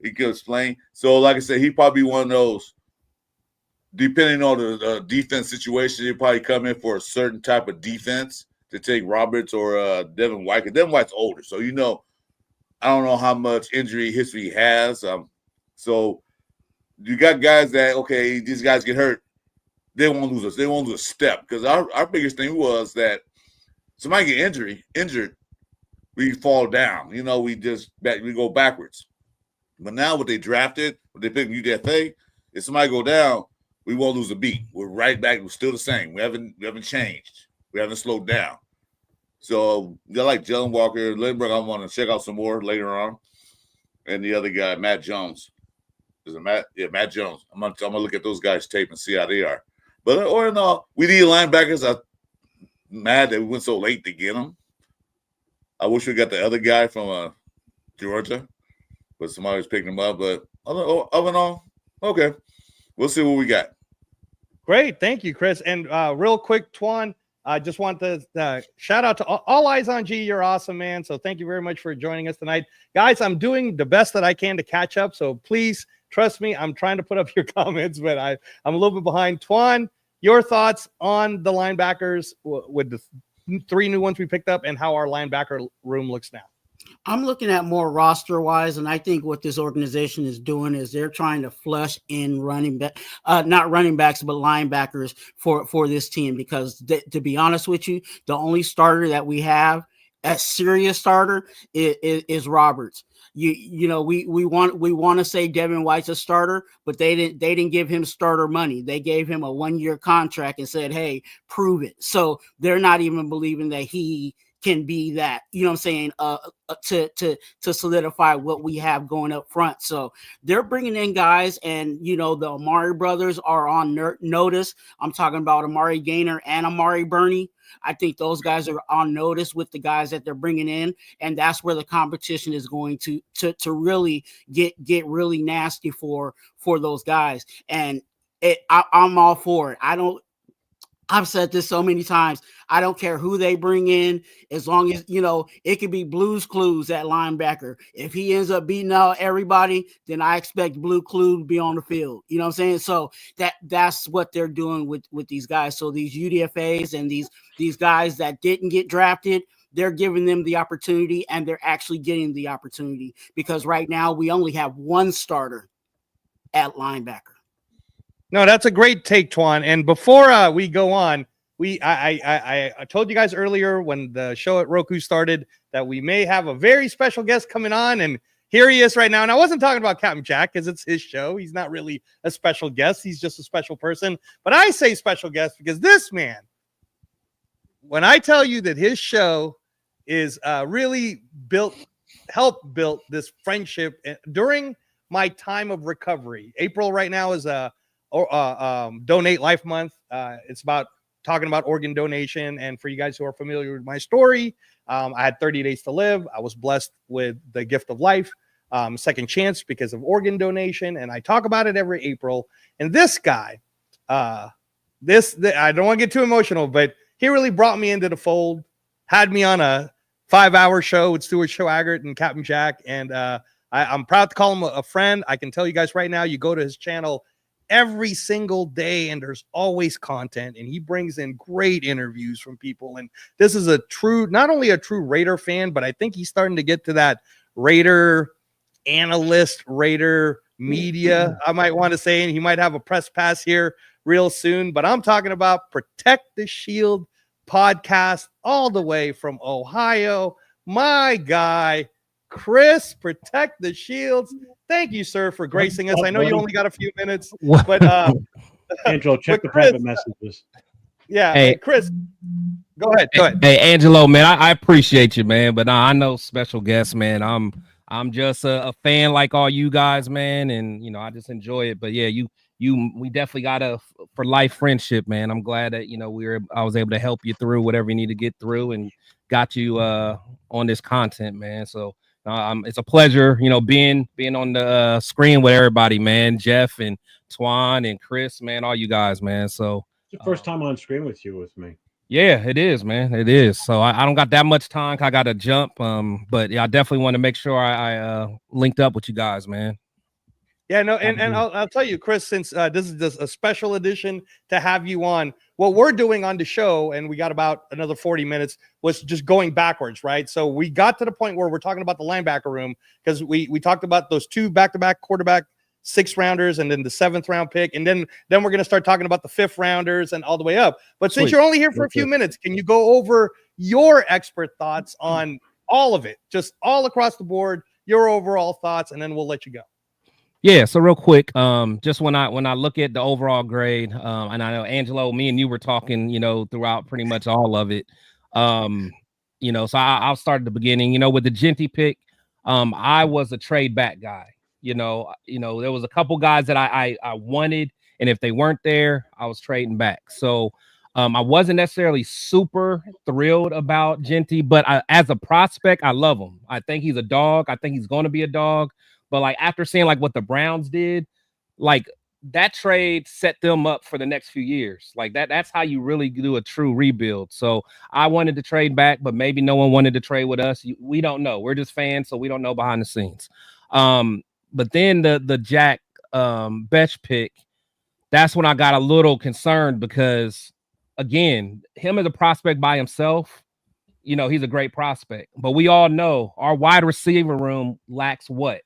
He could explain. So, like I said, he'd probably be one of those. Depending on the defense situation, he'd probably come in for a certain type of defense to take Roberts or Devin White. Because Devin White's older, so you know, I don't know how much injury history he has. So you got guys that these guys get hurt. They won't lose us. They won't lose a step because our biggest thing was that somebody get injured, we fall down. You know, we go backwards. But now what they drafted, what they picked UDFA, if somebody go down, we won't lose a beat. We're right back. We're still the same. We haven't changed. We haven't slowed down. So I like Jalen Walker, Lindenberg. I want to check out some more later on, and the other guy, Matt Jones. Is it Matt? Yeah, Matt Jones. I'm gonna look at those guys' tape and see how they are. But or in all, we need linebackers. I'm mad that we went so late to get them. I wish we got the other guy from Georgia, but somebody was picking him up. But other than all, okay, we'll see what we got. Great, thank you, Chris. And real quick, Twan, I just want to shout out to all Eyes on G. You're awesome, man. So thank you very much for joining us tonight, guys. I'm doing the best that I can to catch up. So please. Trust me, I'm trying to put up your comments, but I'm a little bit behind. Twan, your thoughts on the linebackers with the 3 new ones we picked up and how our linebacker room looks now? I'm looking at more roster-wise, and I think what this organization is doing is they're trying to flush in not running backs, but linebackers for this team because, to be honest with you, the only starter that we have, a serious starter, is Roberts. You know, we want to say Devin White's a starter, but they didn't give him starter money. They gave him a 1-year contract and said, hey, prove it. So they're not even believing that he can be that, you know what I'm saying, to solidify what we have going up front. So they're bringing in guys, and, you know, the Amari brothers are on notice. I'm talking about Amari Gaynor and Amari Burney. I think those guys are on notice with the guys that they're bringing in, and that's where the competition is going to really get really nasty for those guys. And I'm all for it. I've said this so many times. I don't care who they bring in, as long as, it could be Blue's Clues at linebacker. If he ends up beating out everybody, then I expect Blue Clue to be on the field. You know what I'm saying? So that's what they're doing with these guys. So these UDFAs and these guys that didn't get drafted, they're giving them the opportunity, and they're actually getting the opportunity, because right now we only have one starter at linebacker. No, that's a great take, Twan. And before we go on, I told you guys earlier when the show at Roku started that we may have a very special guest coming on, and here he is right now. And I wasn't talking about Captain Jack because it's his show. He's not really a special guest. He's just a special person. But I say special guest because this man, when I tell you that his show is really helped build this friendship during my time of recovery. April right now is Donate Life Month. It's about talking about organ donation. And for you guys who are familiar with my story, I had 30 days to live. I was blessed with the gift of life, second chance because of organ donation. And I talk about it every April. And this guy, I don't want to get too emotional, but he really brought me into the fold, had me on a 5-hour show with Stuart Schwaggart and Captain Jack. And I'm proud to call him a friend. I can tell you guys right now, you go to his channel every single day and there's always content, and he brings in great interviews from people. And this is not only a true Raider fan, but I think he's starting to get to that Raider analyst, Raider media, I might want to say, and he might have a press pass here real soon. But I'm talking about Protect the Shield podcast all the way from Ohio. My guy, Chris, Protect the Shields. Thank you, sir, for gracing us. I know you only got a few minutes, but Angelo, check the private messages. Yeah, hey, Chris, go ahead. Hey, Angelo, man, I appreciate you, man, but I know special guest, man. I'm just a fan like all you guys, man, and I just enjoy it. But yeah, we definitely got a for life friendship, man. I'm glad that I was able to help you through whatever you need to get through and got you on this content, man. So it's a pleasure, being on the screen with everybody, man. Jeff and Twan and Chris, man, all you guys, man. So it's the first time on screen with me. Yeah, it is, man. It is. So I don't got that much time. I got to jump. But yeah, I definitely want to make sure I linked up with you guys, man. Yeah, no, and I'll tell you, Chris, since this is just a special edition to have you on, what we're doing on the show, and we got about another 40 minutes, was just going backwards, right? So we got to the point where we're talking about the linebacker room, because we talked about those two back-to-back quarterback 6th rounders and then the 7th round pick. And then we're going to start talking about the 5th rounders and all the way up. But since you're only here for a few minutes, can you go over your expert thoughts on all of it, just all across the board, your overall thoughts, and then we'll let you go. Yeah, so real quick, just when I look at the overall grade, and I know Angelo, me and you were talking, throughout pretty much all of it. So I'll start at the beginning. With the Genty pick, I was a trade back guy. There was a couple guys that I wanted, and if they weren't there, I was trading back. So I wasn't necessarily super thrilled about Genty, but as a prospect, I love him. I think he's a dog. I think he's going to be a dog. But after seeing what the Browns did, that trade set them up for the next few years. That's how you really do a true rebuild. So I wanted to trade back, but maybe no one wanted to trade with us. We don't know. We're just fans, so we don't know behind the scenes. But then the Jack Bech pick, that's when I got a little concerned because, again, him as a prospect by himself, he's a great prospect. But we all know our wide receiver room lacks what?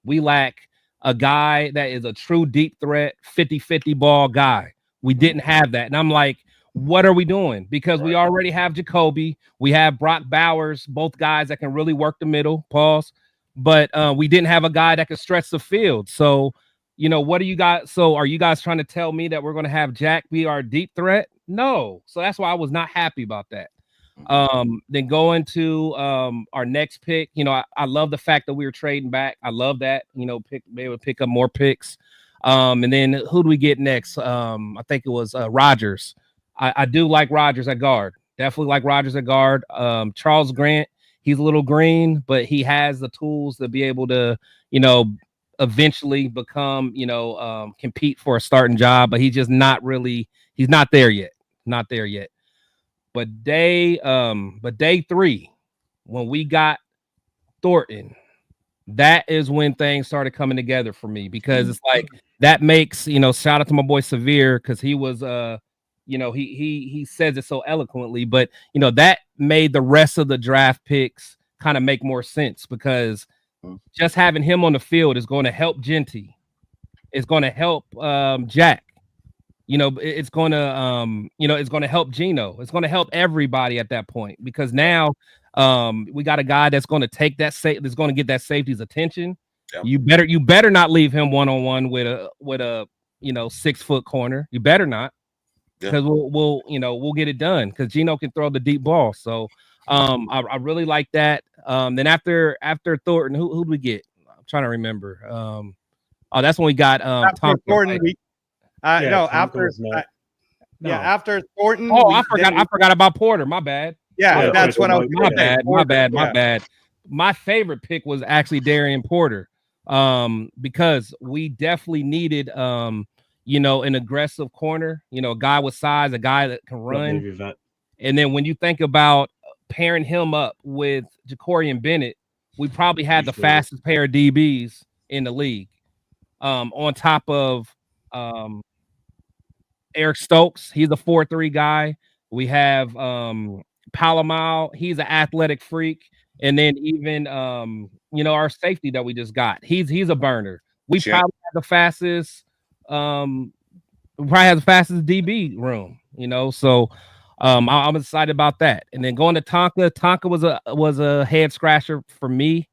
We lack a guy that is a true deep threat, 50-50 ball guy. We didn't have that. And I'm like, what are we doing? Because we already have Jacoby. We have Brock Bowers, both guys that can really work the middle, pause. But we didn't have a guy that could stretch the field. So, what do you guys? So are you guys trying to tell me that we're going to have Jack be our deep threat? No. So that's why I was not happy about that. Then going to our next pick, I love the fact that we were trading back. I love that, be able to pick up more picks. And then who do we get next? I think it was Rodgers. I do like Rodgers at guard. Definitely like Rodgers at guard. Charles Grant, he's a little green, but he has the tools to be able to, eventually become, compete for a starting job, but he's just not really, he's not there yet. not there yet. But day 3, when we got Thornton, that is when things started coming together for me, because it's like that makes, shout out to my boy Severe, because he was he says it so eloquently, but that made the rest of the draft picks kind of make more sense, because just having him on the field is going to help Genty. It's going to help Jack. It's going to it's going to help Gino. It's going to help everybody at that point, because now we got a guy that's going to take that that's going to get that safety's attention. Yeah. You better not leave him one-on-one with a 6-foot corner. You better not, because we'll get it done, because Gino can throw the deep ball. So I really like that. Then after Thornton, who do we get? I'm trying to remember. That's when we got after Thornton. After Thornton. Oh, I forgot about Porter. My bad. Yeah, that's what I was. My bad. My favorite pick was actually Darian Porter, because we definitely needed an aggressive corner, a guy with size, a guy that can run. And then when you think about pairing him up with Jacorian Bennett, we probably had the fastest pair of DBs in the league. On top of Eric Stokes, he's a 4.3 guy. We have Palomal, he's an athletic freak. And then even our safety that we just got, he's a burner. We probably have the fastest DB room, so I'm excited about that. And then going to Tonka was a head scratcher for me,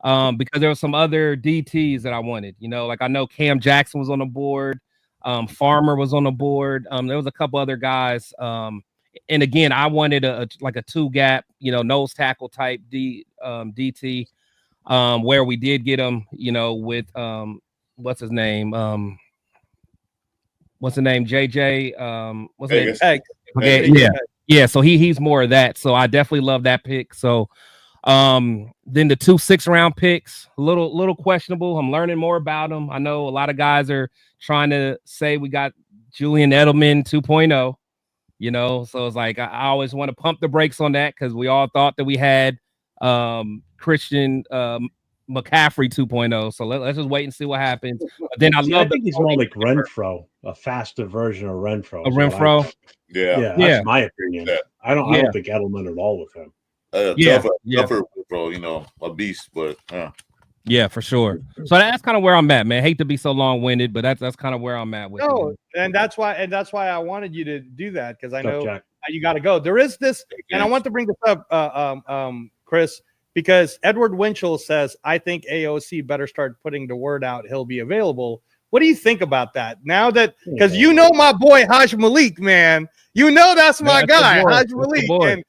because there were some other DTs that I wanted, like I know Cam Jackson was on the board, Farmer was on the board, there was a couple other guys, and again I wanted a 2-gap, nose tackle type DT, where we did get him, with what's his name, JJ, what's his name? Okay, yeah. So he's more of that. So I definitely love that pick. So then the 2 6-round picks, a little questionable. I'm learning more about them. I know a lot of guys are trying to say we got Julian Edelman 2.0. So it's like I always want to pump the brakes on that, because we all thought that we had Christian McCaffrey 2.0. So let's just wait and see what happens. But then I think he's more like Renfro, a faster version of Renfro. Renfro. That's my opinion. Yeah. I don't think Edelman at all with him. Tougher, bro, a beast, but yeah, for sure. So that's kind of where I'm at, man. Hate to be so long-winded, but that's kind of where I'm at with it. And that's why I wanted you to do that, because I know you got to go. There is this, and I want to bring this up, Chris, because Edward Winchell says, I think AOC better start putting the word out. He'll be available. What do you think about that? Now that, because my boy Haj Malik, man, that's my guy, Haj Malik.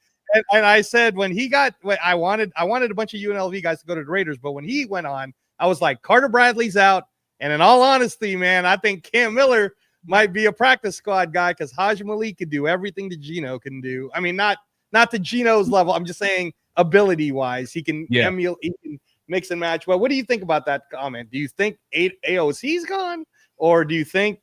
And I said I wanted a bunch of UNLV guys to go to the Raiders, but when he went on, I was like, Carter Bradley's out. And in all honesty, man, I think Cam Miller might be a practice squad guy, because Haj Malik could do everything that Gino can do. I mean, not to Gino's level. I'm just saying ability wise, he can emulate, he can mix and match. Well, what do you think about that comment? Do you think AOC's gone, or do you think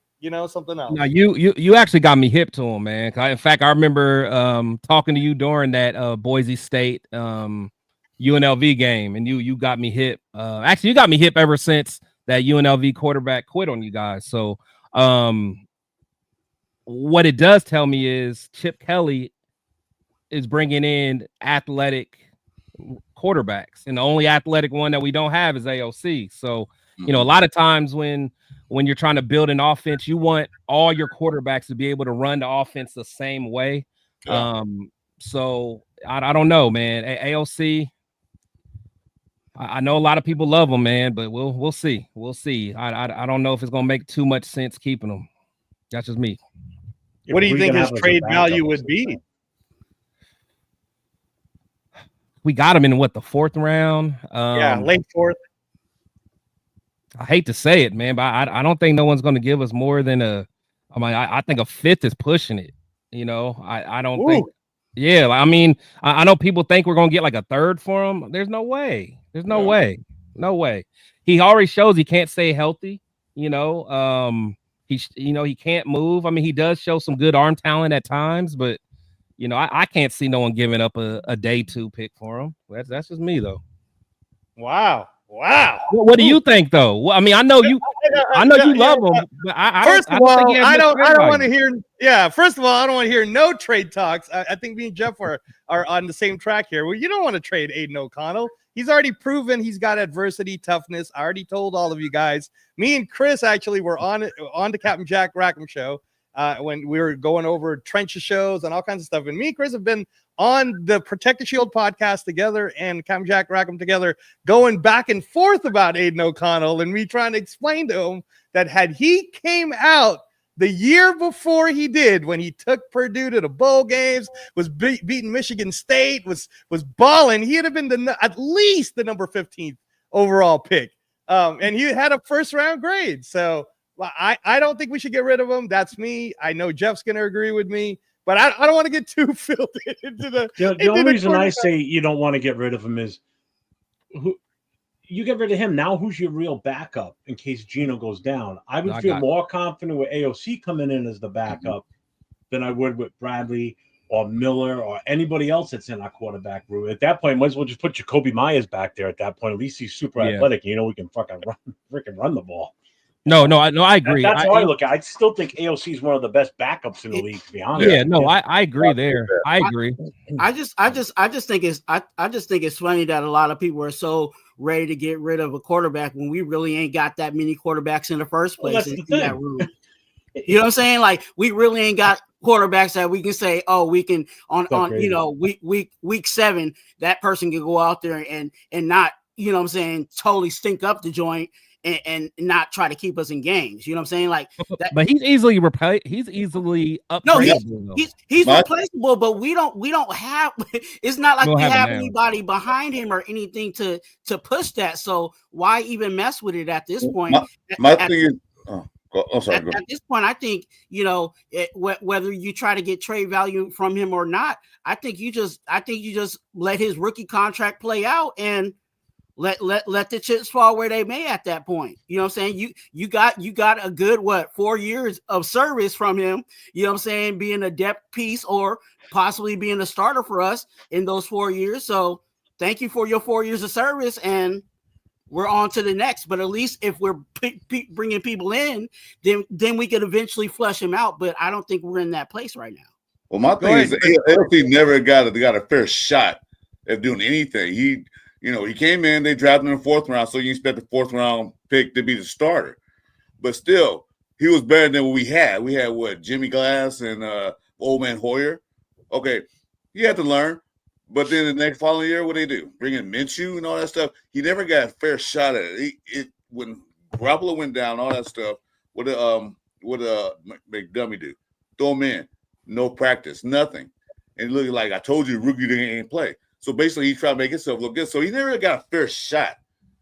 something else? No, you actually got me hip to him, man. In fact, I remember talking to you during that Boise State UNLV game, and you got me hip. Actually, you got me hip ever since that UNLV quarterback quit on you guys. So what it does tell me is Chip Kelly is bringing in athletic quarterbacks, and the only athletic one that we don't have is AOC. So a lot of times when you're trying to build an offense, you want all your quarterbacks to be able to run the offense the same way. So I don't know, man. AOC, I know a lot of people love him, man, but we'll see. We'll see. I don't know if it's gonna make too much sense keeping him. That's just me. What do you think his trade value would be? We got him in the 4th round. Late 4th. I hate to say it, man, but I don't think no one's going to give us more than I think a 5th is pushing it. I don't think. Yeah, I mean, I know people think we're going to get like a 3rd for him. There's no way. There's no way. No way. He already shows he can't stay healthy. He he can't move. I mean, he does show some good arm talent at times, but I can't see no one giving up a day 2 pick for him. That's just me though. Wow. What do you think though? Well, I mean, I know you love him, but First of all, I don't want to hear. Yeah, first of all, I don't want to hear no trade talks. I think me and Jeff are on the same track here. Well, you don't want to trade Aiden O'Connell. He's already proven he's got adversity, toughness. I already told all of you guys. Me and Chris actually were on the Captain Jack Rackham show when we were going over trenches shows and all kinds of stuff. And me and Chris have been on the Protect the Shield podcast together and Captain Jack Rackham together, going back and forth about Aiden O'Connell, and me trying to explain to him that had he came out the year before he did, when he took Purdue to the bowl games, was beating Michigan State, was balling, he'd have been at least the number 15th overall pick. And he had a first round grade. So I don't think we should get rid of him. That's me. I know Jeff's going to agree with me, but I don't want to get too filled into the only reason I say you don't want to get rid of him is you get rid of him. Now who's your real backup in case Gino goes down? I would feel more confident with AOC coming in as the backup than I would with Bradley or Miller or anybody else that's in our quarterback room. At that point, might as well just put Jacoby Myers back there at that point. At least he's super athletic. We can fucking run the ball. No, I agree. That's how I look at it. I still think AOC is one of the best backups in the league, to be honest. Yeah, no, I agree there. I agree. I just think it's funny that a lot of people are so ready to get rid of a quarterback when we really ain't got that many quarterbacks in the first place in that room. You know what I'm saying? Like, we really ain't got quarterbacks that we can say, oh, we can on week 7, that person can go out there and not, you know what I'm saying, totally stink up the joint and not try to keep us in games. You know what I'm saying? Like that, but he's easily replaced. He's easily upgradable. No, he's replaceable, but we don't have. It's not like we have anybody behind him or anything to push that. So why even mess with it at this point? My thing is. At this point, I think, whether you try to get trade value from him or not, I think you just let his rookie contract play out and let the chips fall where they may at that point. You know what I'm saying? You got a good 4 years of service from him, you know what I'm saying, being a depth piece or possibly being a starter for us in those 4 years. So thank you for your 4 years of service, and we're on to the next. But at least if we're bringing people in, then we could eventually flush him out. But I don't think we're in that place right now. Well, my thing is, LT never got a fair shot at doing anything. He came in, they drafted him in the 4th round, so you expect the 4th round pick to be the starter. But still, he was better than what we had. We had Jimmy Glass and old man Hoyer. Okay, he had to learn. But then the next following year, what they do? Bring in Minshew and all that stuff. He never got a fair shot at it. When Garoppolo went down, all that stuff. What McDummy do? Throw him in, no practice, nothing, and it looked like I told you, rookie didn't play. So basically, he tried to make himself look good. So he never got a fair shot.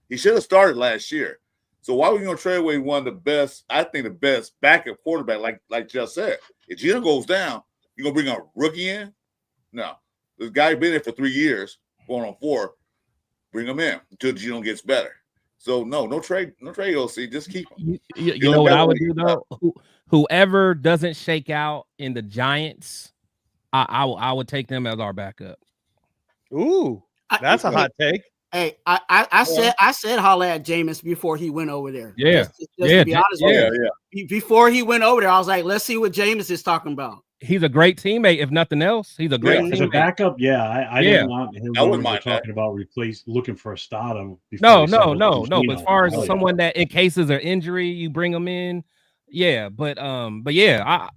He should have started last year. So why are we going to trade away one of the best? I think the best backup quarterback, like Jeff said. If Gino goes down, you gonna bring a rookie in? No. This guy been there for 3 years, going on 4. Bring him in until Gino gets better. So no trade, OC. Just keep him. You know what I would do though? Whoever doesn't shake out in the Giants, I would take them as our backup. Ooh, that's a hot take. Hey, I said holla at Jameis before he went over there. Yeah, just to be honest with you. Before he went over there, I was like, let's see what Jameis is talking about. He's a great teammate, if nothing else. He's a great teammate. As a backup, I didn't want him. I wouldn't mind talking about looking for a starter. No. But as far as someone that in cases of injury, you bring them in. Yeah, but yeah,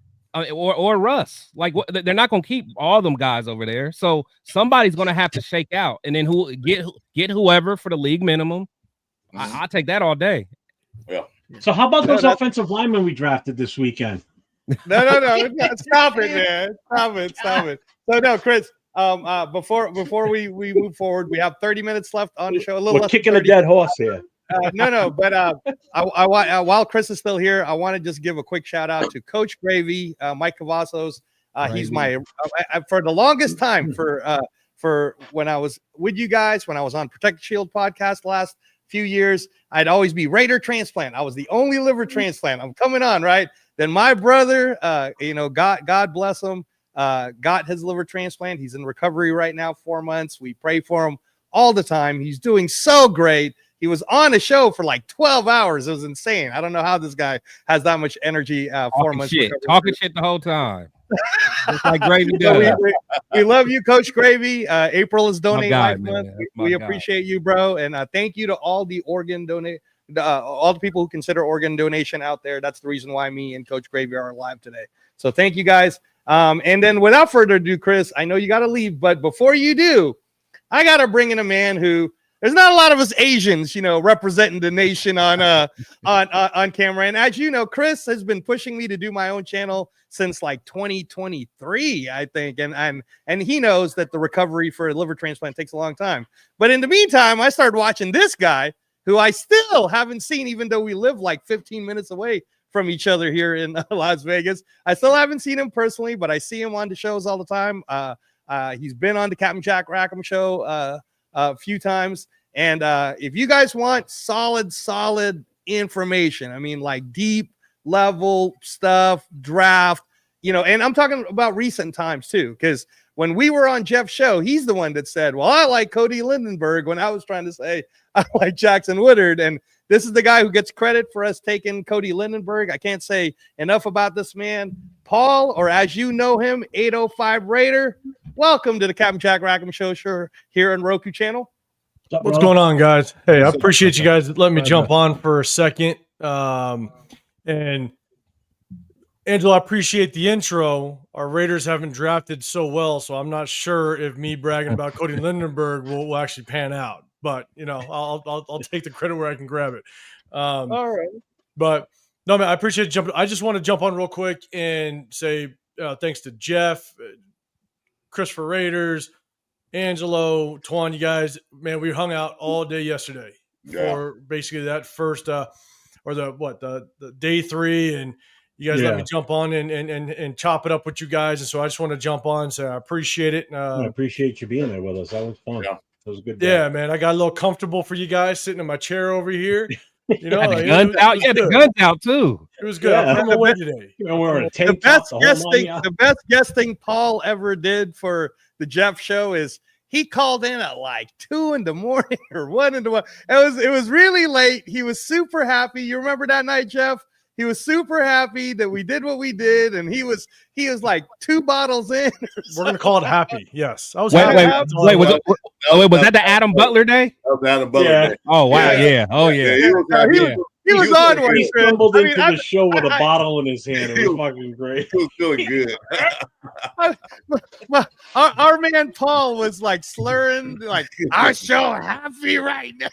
or Russ. Like they're not going to keep all them guys over there. So somebody's going to have to shake out, and then who get whoever for the league minimum. I'll take that all day. Yeah. So how about those offensive linemen we drafted this weekend? No. Stop it, man. Stop it. So no, Chris. Before we move forward, we have 30 minutes left on the show. We're kicking a dead horse here. But while Chris is still here, I want to just give a quick shout out to Coach Gravy, Mike Cavazos. He's my for the longest time for when I was with you guys, when I was on Protect the Shield podcast last few years, I'd always be Raider transplant. I was the only liver transplant. I'm coming on, right? Then my brother, God bless him, got his liver transplant. He's in recovery right now, 4 months. We pray for him all the time. He's doing so great. He was on a show for like 12 hours. It was insane. I don't know how this guy has that much energy. 4 months talking shit the whole time. Just like Gravy does. We love you, Coach Gravy. April is Donate Life Month. We appreciate you, bro. And thank you to all the organ all the people who consider organ donation out there. That's the reason why me and Coach Gravy are alive today. So thank you guys. And then without further ado, Chris, I know you got to leave, but before you do, I got to bring in a man who there's not a lot of us Asians, representing the nation on camera. And as you know, Chris has been pushing me to do my own channel since like 2023, I think. And he knows that the recovery for a liver transplant takes a long time. But in the meantime, I started watching this guy who I still haven't seen, even though we live like 15 minutes away from each other here in Las Vegas. I still haven't seen him personally, but I see him on the shows all the time. He's been on the Captain Jack Rackham show a few times. And if you guys want solid information, I mean, like deep level stuff, draft, and I'm talking about recent times too, because when we were on Jeff's show, he's the one that said, well, I like Cody Lindenberg, when I was trying to say I like Jackson Woodard. And this is the guy who gets credit for us taking Cody Lindenberg. I can't say enough about this man. Paul, or as you know him, 805 Raider. Welcome to the Captain Jack Rackham Show here on Roku channel. What's going on, guys? Hey, I appreciate you guys letting me jump on for a second. And Angelo, I appreciate the intro. Our Raiders haven't drafted so well, so I'm not sure if me bragging about Cody Lindenberg will actually pan out. But I'll take the credit where I can grab it. All right. But no, man, I appreciate jumping. I just want to jump on real quick and say thanks to Jeff, Christopher Raiders, Angelo, Twan, you guys, man, we hung out all day yesterday for basically that first the day 3, and you guys let me jump on and chop it up with you guys. And so I just want to jump on and say I appreciate it. I appreciate you being there with us. That was fun. Yeah. That was a good day. Yeah, man. I got a little comfortable for you guys sitting in my chair over here. The guns out. Yeah, the guns out too. It was good. I'm away today. The best guesting Paul ever did for the Jeff show is he called in at like 2 in the morning or 1 in the morning. It was really late. He was super happy. You remember that night, Jeff? He was super happy that we did what we did, and he was like 2 bottles in. We're gonna call it happy. Yes, I was. Wait, was that the Adam Butler day? That was the Adam Butler day. Oh wow, yeah. Oh yeah. He was on one. He stumbled into the show with a bottle in his hand. It was fucking great. He was feeling good. Our man Paul was like slurring, like, I'm so happy right now.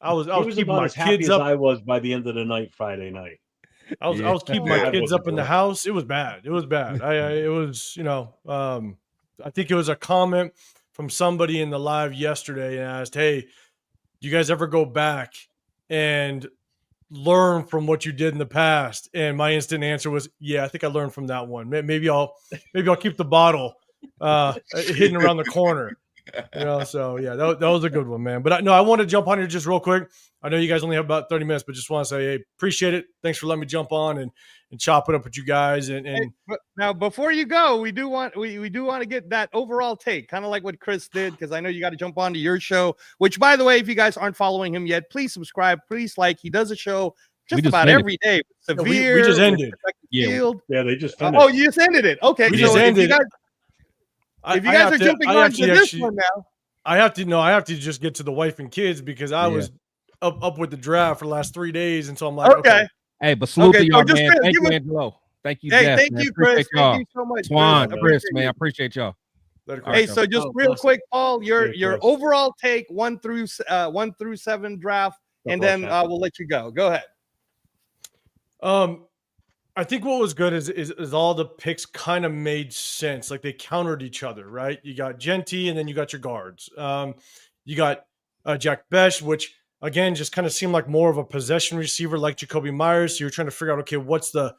I was keeping my as happy kids as up. I was by the end of the night, Friday night. I was keeping my kids up in the house. It was bad. It was bad. It was, I think it was a comment from somebody in the live yesterday and asked, hey, do you guys ever go back and learn from what you did in the past? And my instant answer was, yeah, I think I learned from that one. Maybe I'll keep the bottle hidden around the corner. So yeah, that was a good one, man. But I want to jump on here just real quick. I know you guys only have about 30 minutes, but just want to say, hey, appreciate it. Thanks for letting me jump on and chop it up with you guys. And now, before you go, we do want to get that overall take, kind of like what Chris did, because I know you got to jump on to your show. Which, by the way, if you guys aren't following him yet, please subscribe. Please like. He does a show just about every day. Severe. We just ended. Yeah, they just finished. Oh, you just ended it. Okay, we just ended. If you guys are jumping on to this one now, I have to just get to the wife and kids because I was up with the draft for the last 3 days, and so I'm like, okay. Hey, but salute to y'all, man. Thank you, Angelo. Thank you, Jeff. Thank you, Chris. Thank you so much, Twan, Chris, man. I appreciate y'all. Hey, so just real quick, Paul, your overall take 1 through 7 draft, and then we'll let you go. Go ahead. I think what was good is all the picks kind of made sense. Like they countered each other, right? You got Genty, and then you got your guards. You got Jack Besh, which again just kind of seemed like more of a possession receiver, like Jacoby Myers. So you're trying to figure out, okay, what's the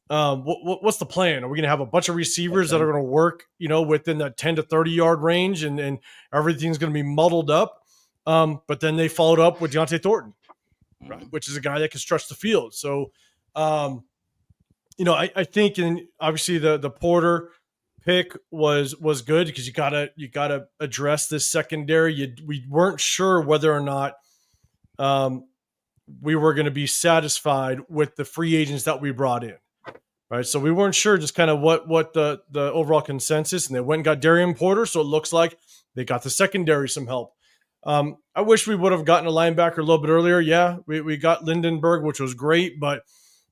plan? Are we going to have a bunch of receivers that are going to work, within that 10 to 30 yard range, and everything's going to be muddled up? But then they followed up with Deontay Thornton, right, which is a guy that can stretch the field. So, I think, and obviously the Porter pick was good because you gotta address this secondary. We weren't sure whether or not we were going to be satisfied with the free agents that we brought in, right? So we weren't sure just kind of what the overall consensus, and they went and got Darian Porter, so it looks like they got the secondary some help. I wish we would have gotten a linebacker a little bit earlier. Yeah, we got Lindenberg, which was great, but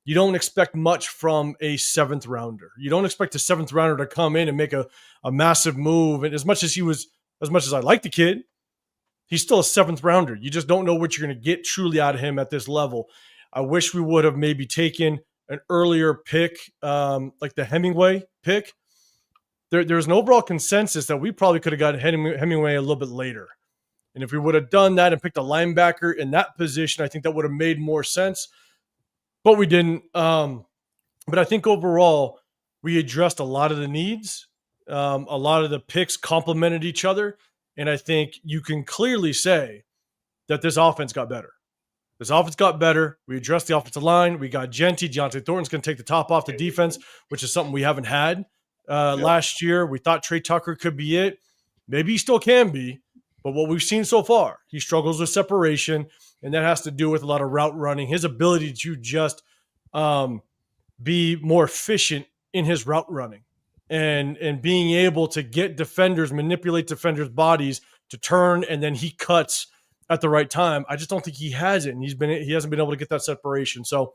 you don't expect much from a 7th rounder. You don't expect a 7th rounder to come in and make a massive move. And as much as I like the kid, he's still a 7th rounder. You just don't know what you're going to get truly out of him at this level. I wish we would have maybe taken an earlier pick, like the Hemingway pick. There's an overall consensus that we probably could have gotten Hemingway a little bit later. And if we would have done that and picked a linebacker in that position, I think that would have made more sense. But we didn't. But I think overall, we addressed a lot of the needs. A lot of the picks complemented each other. And I think you can clearly say that this offense got better. This offense got better. We addressed the offensive line. We got Genty. Deontay Thornton's going to take the top off the defense, which is something we haven't had last year. We thought Trey Tucker could be it. Maybe he still can be. But what we've seen so far, he struggles with separation, and that has to do with a lot of route running. His ability to just be more efficient in his route running and being able to get defenders, manipulate defenders' bodies to turn, and then he cuts at the right time. I just don't think he has it, and he hasn't been able to get that separation. So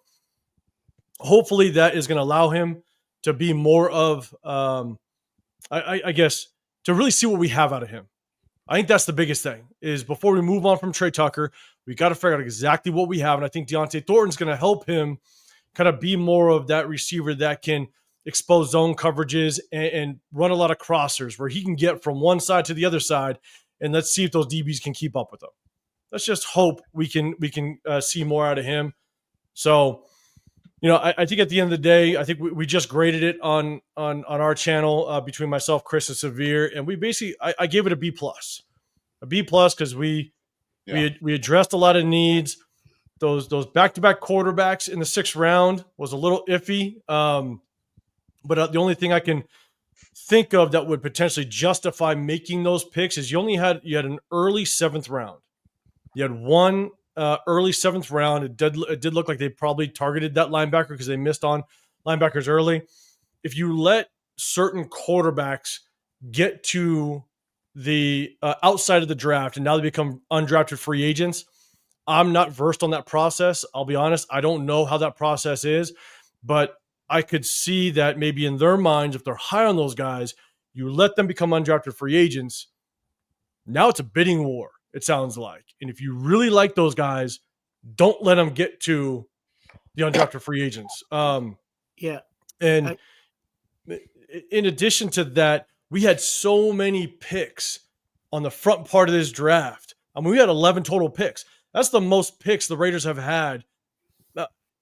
hopefully that is going to allow him to be more of, I guess, to really see what we have out of him. I think that's the biggest thing is before we move on from Trey Tucker, we got to figure out exactly what we have. And I think Deontay Thornton's going to help him kind of be more of that receiver that can expose zone coverages and run a lot of crossers where he can get from one side to the other side. And let's see if those DBs can keep up with him. Let's just hope we can see more out of him. So, I think at the end of the day, I think we just graded it on our channel between myself, Chris, and Severe, and we basically I gave it a B+, because we addressed a lot of needs. Those back-to-back quarterbacks in the 6th round was a little iffy, but the only thing I can think of that would potentially justify making those picks is you had an early 7th round. You had one early 7th round. It did look like they probably targeted that linebacker because they missed on linebackers early. If you let certain quarterbacks get to the outside of the draft and now they become undrafted free agents, I'm not versed on that process. I'll be honest. I don't know how that process is, but I could see that maybe in their minds, if they're high on those guys, you let them become undrafted free agents. Now it's a bidding war, it sounds like. And if you really like those guys, don't let them get to the undrafted free agents. Yeah. And in addition to that, we had so many picks on the front part of this draft. I mean, we had 11 total picks. That's the most picks the Raiders have had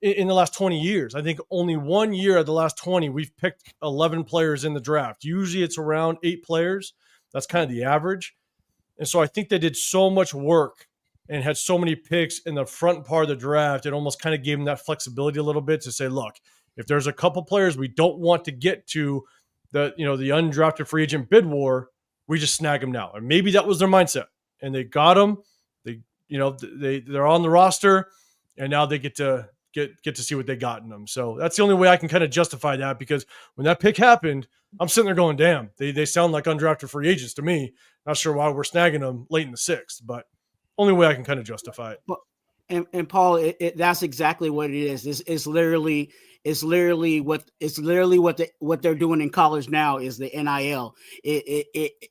in the last 20 years. I think only 1 year of the last 20, we've picked 11 players in the draft. Usually it's around 8 players. That's kind of the average. And so I think they did so much work and had so many picks in the front part of the draft. It almost kind of gave them that flexibility a little bit to say, look, if there's a couple players we don't want to get to the undrafted free agent bid war, we just snag them now. And maybe that was their mindset. And they got them. They're on the roster, and now they get to see what they got in them. So that's the only way I can kind of justify that, because when that pick happened, I'm sitting there going, damn, they sound like undrafted free agents to me. Not sure why we're snagging them late in the 6th, but only way I can kind of justify it. And Paul, that's exactly what it is. It's literally what they're doing in college now is the NIL.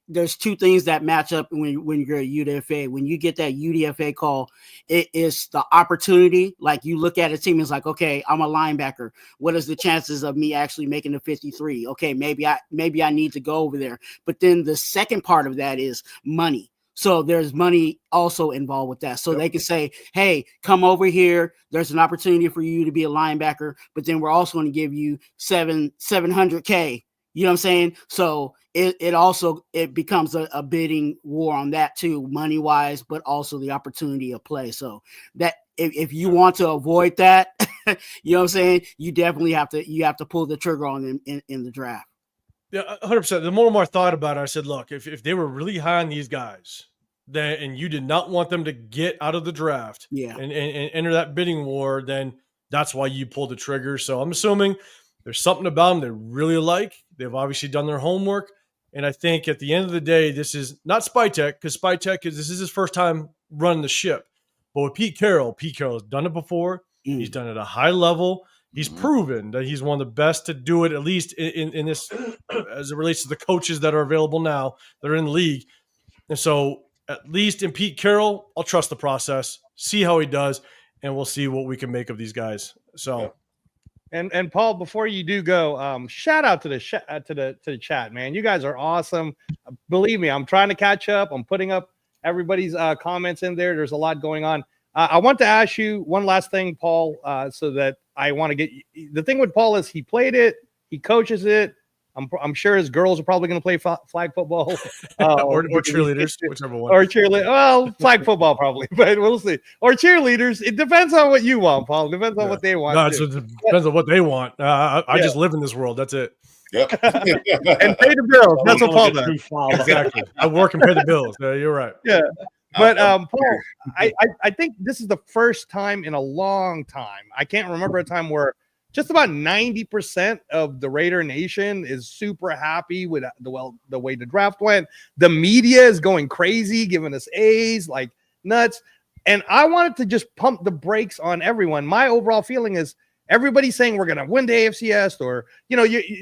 There's two things that match up when you're a UDFA. When you get that UDFA call, it is the opportunity. Like you look at a team, it's like, okay, I'm a linebacker. What is the chances of me actually making the 53? Okay, maybe I need to go over there. But then the second part of that is money. So there's money also involved with that. So they can say, hey, come over here. There's an opportunity for you to be a linebacker, but then we're also going to give you $700K You know what I'm saying? So it becomes a bidding war on that too, money wise, but also the opportunity of play. So that if you want to avoid that, you know what I'm saying, you definitely have to pull the trigger on them in the draft. Yeah, 100%. The more and more I thought about it, I said, look, if they were really high on these guys, then and you did not want them to get out of the draft, and enter that bidding war, then that's why you pulled the trigger. So I'm assuming there's something about them they really like. They've obviously done their homework. And I think at the end of the day, this is not Spytek, because this is his first time running the ship. But with Pete Carroll has done it before. He's done it at a high level. He's proven that he's one of the best to do it, at least in this, as it relates to the coaches that are available now that are in the league. And so at least in Pete Carroll, I'll trust the process, see how he does, and we'll see what we can make of these guys. So, and Paul, before you do go, shout out to the chat, man. You guys are awesome. Believe me, I'm trying to catch up. I'm putting up everybody's comments in there. There's a lot going on. I want to ask you one last thing, Paul, so that I want to get the thing with Paul is he played it, he coaches it. I'm sure his girls are probably going to play flag football or cheerleaders, whichever one. Or cheerleaders. Well, flag football probably, but we'll see. Or cheerleaders. It depends on what you want, Paul. It depends on what they want. No, it depends on what they want. I just live in this world. That's it. Yep. And pay the bills. That's what Paul does. Exactly. I work and pay the bills. You're right. Yeah. But Paul, I think this is the first time in a long time. I can't remember a time where just about 90% of the Raider Nation is super happy with the way the draft went. The media is going crazy, giving us A's like nuts. And I wanted to just pump the brakes on everyone. My overall feeling is everybody's saying we're going to win the AFC East, or,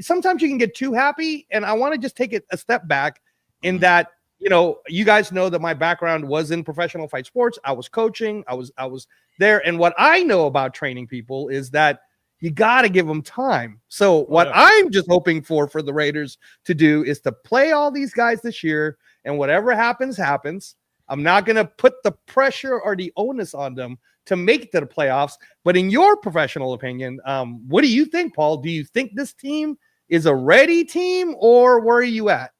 sometimes you can get too happy. And I want to just take it a step back in that, you guys know that my background was in professional fight sports. I was coaching. I was there. And what I know about training people is that you got to give them time. So what I'm just hoping for the Raiders to do is to play all these guys this year, and whatever happens, happens. I'm not going to put the pressure or the onus on them to make it to the playoffs. But in your professional opinion, what do you think, Paul? Do you think this team is a ready team, or where are you at?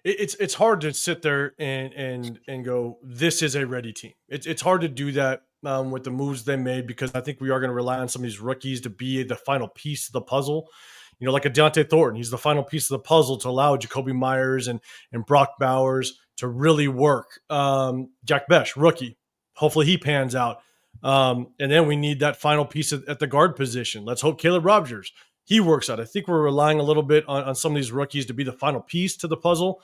It's hard to sit there and go, this is a ready team. It's hard to do that with the moves they made, because I think we are going to rely on some of these rookies to be the final piece of the puzzle. Like a Deontay Thornton, he's the final piece of the puzzle to allow Jacoby Myers and Brock Bowers to really work. Jack Besh, rookie, hopefully he pans out. And then we need that final piece at the guard position. Let's hope Caleb Rogers, he works out. I think we're relying a little bit on some of these rookies to be the final piece to the puzzle.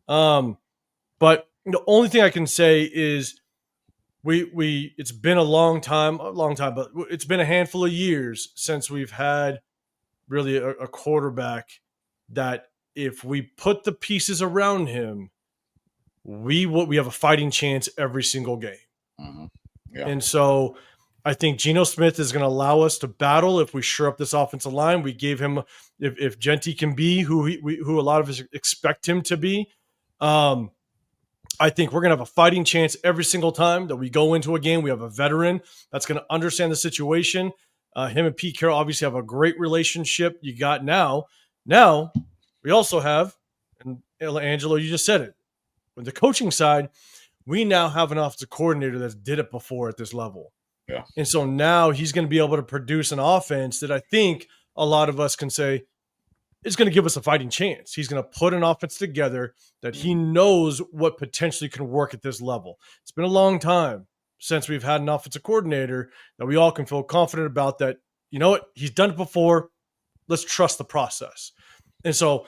But the only thing I can say is it's been a long time, but it's been a handful of years since we've had really a quarterback that if we put the pieces around him, we have a fighting chance every single game. Mm-hmm. Yeah. And so I think Geno Smith is going to allow us to battle if we shore up this offensive line. We gave him, if Genty can be who a lot of us expect him to be, I think we're going to have a fighting chance every single time that we go into a game. We have a veteran that's going to understand the situation. Him and Pete Carroll obviously have a great relationship. You got now we also have, and Angelo, you just said it, with the coaching side, we now have an offensive coordinator that's did it before at this level. Yeah. And so now he's going to be able to produce an offense that I think a lot of us can say is going to give us a fighting chance. He's going to put an offense together that he knows what potentially can work at this level. It's been a long time since we've had an offensive coordinator that we all can feel confident about, that, you know what, he's done it before. Let's trust the process. And so,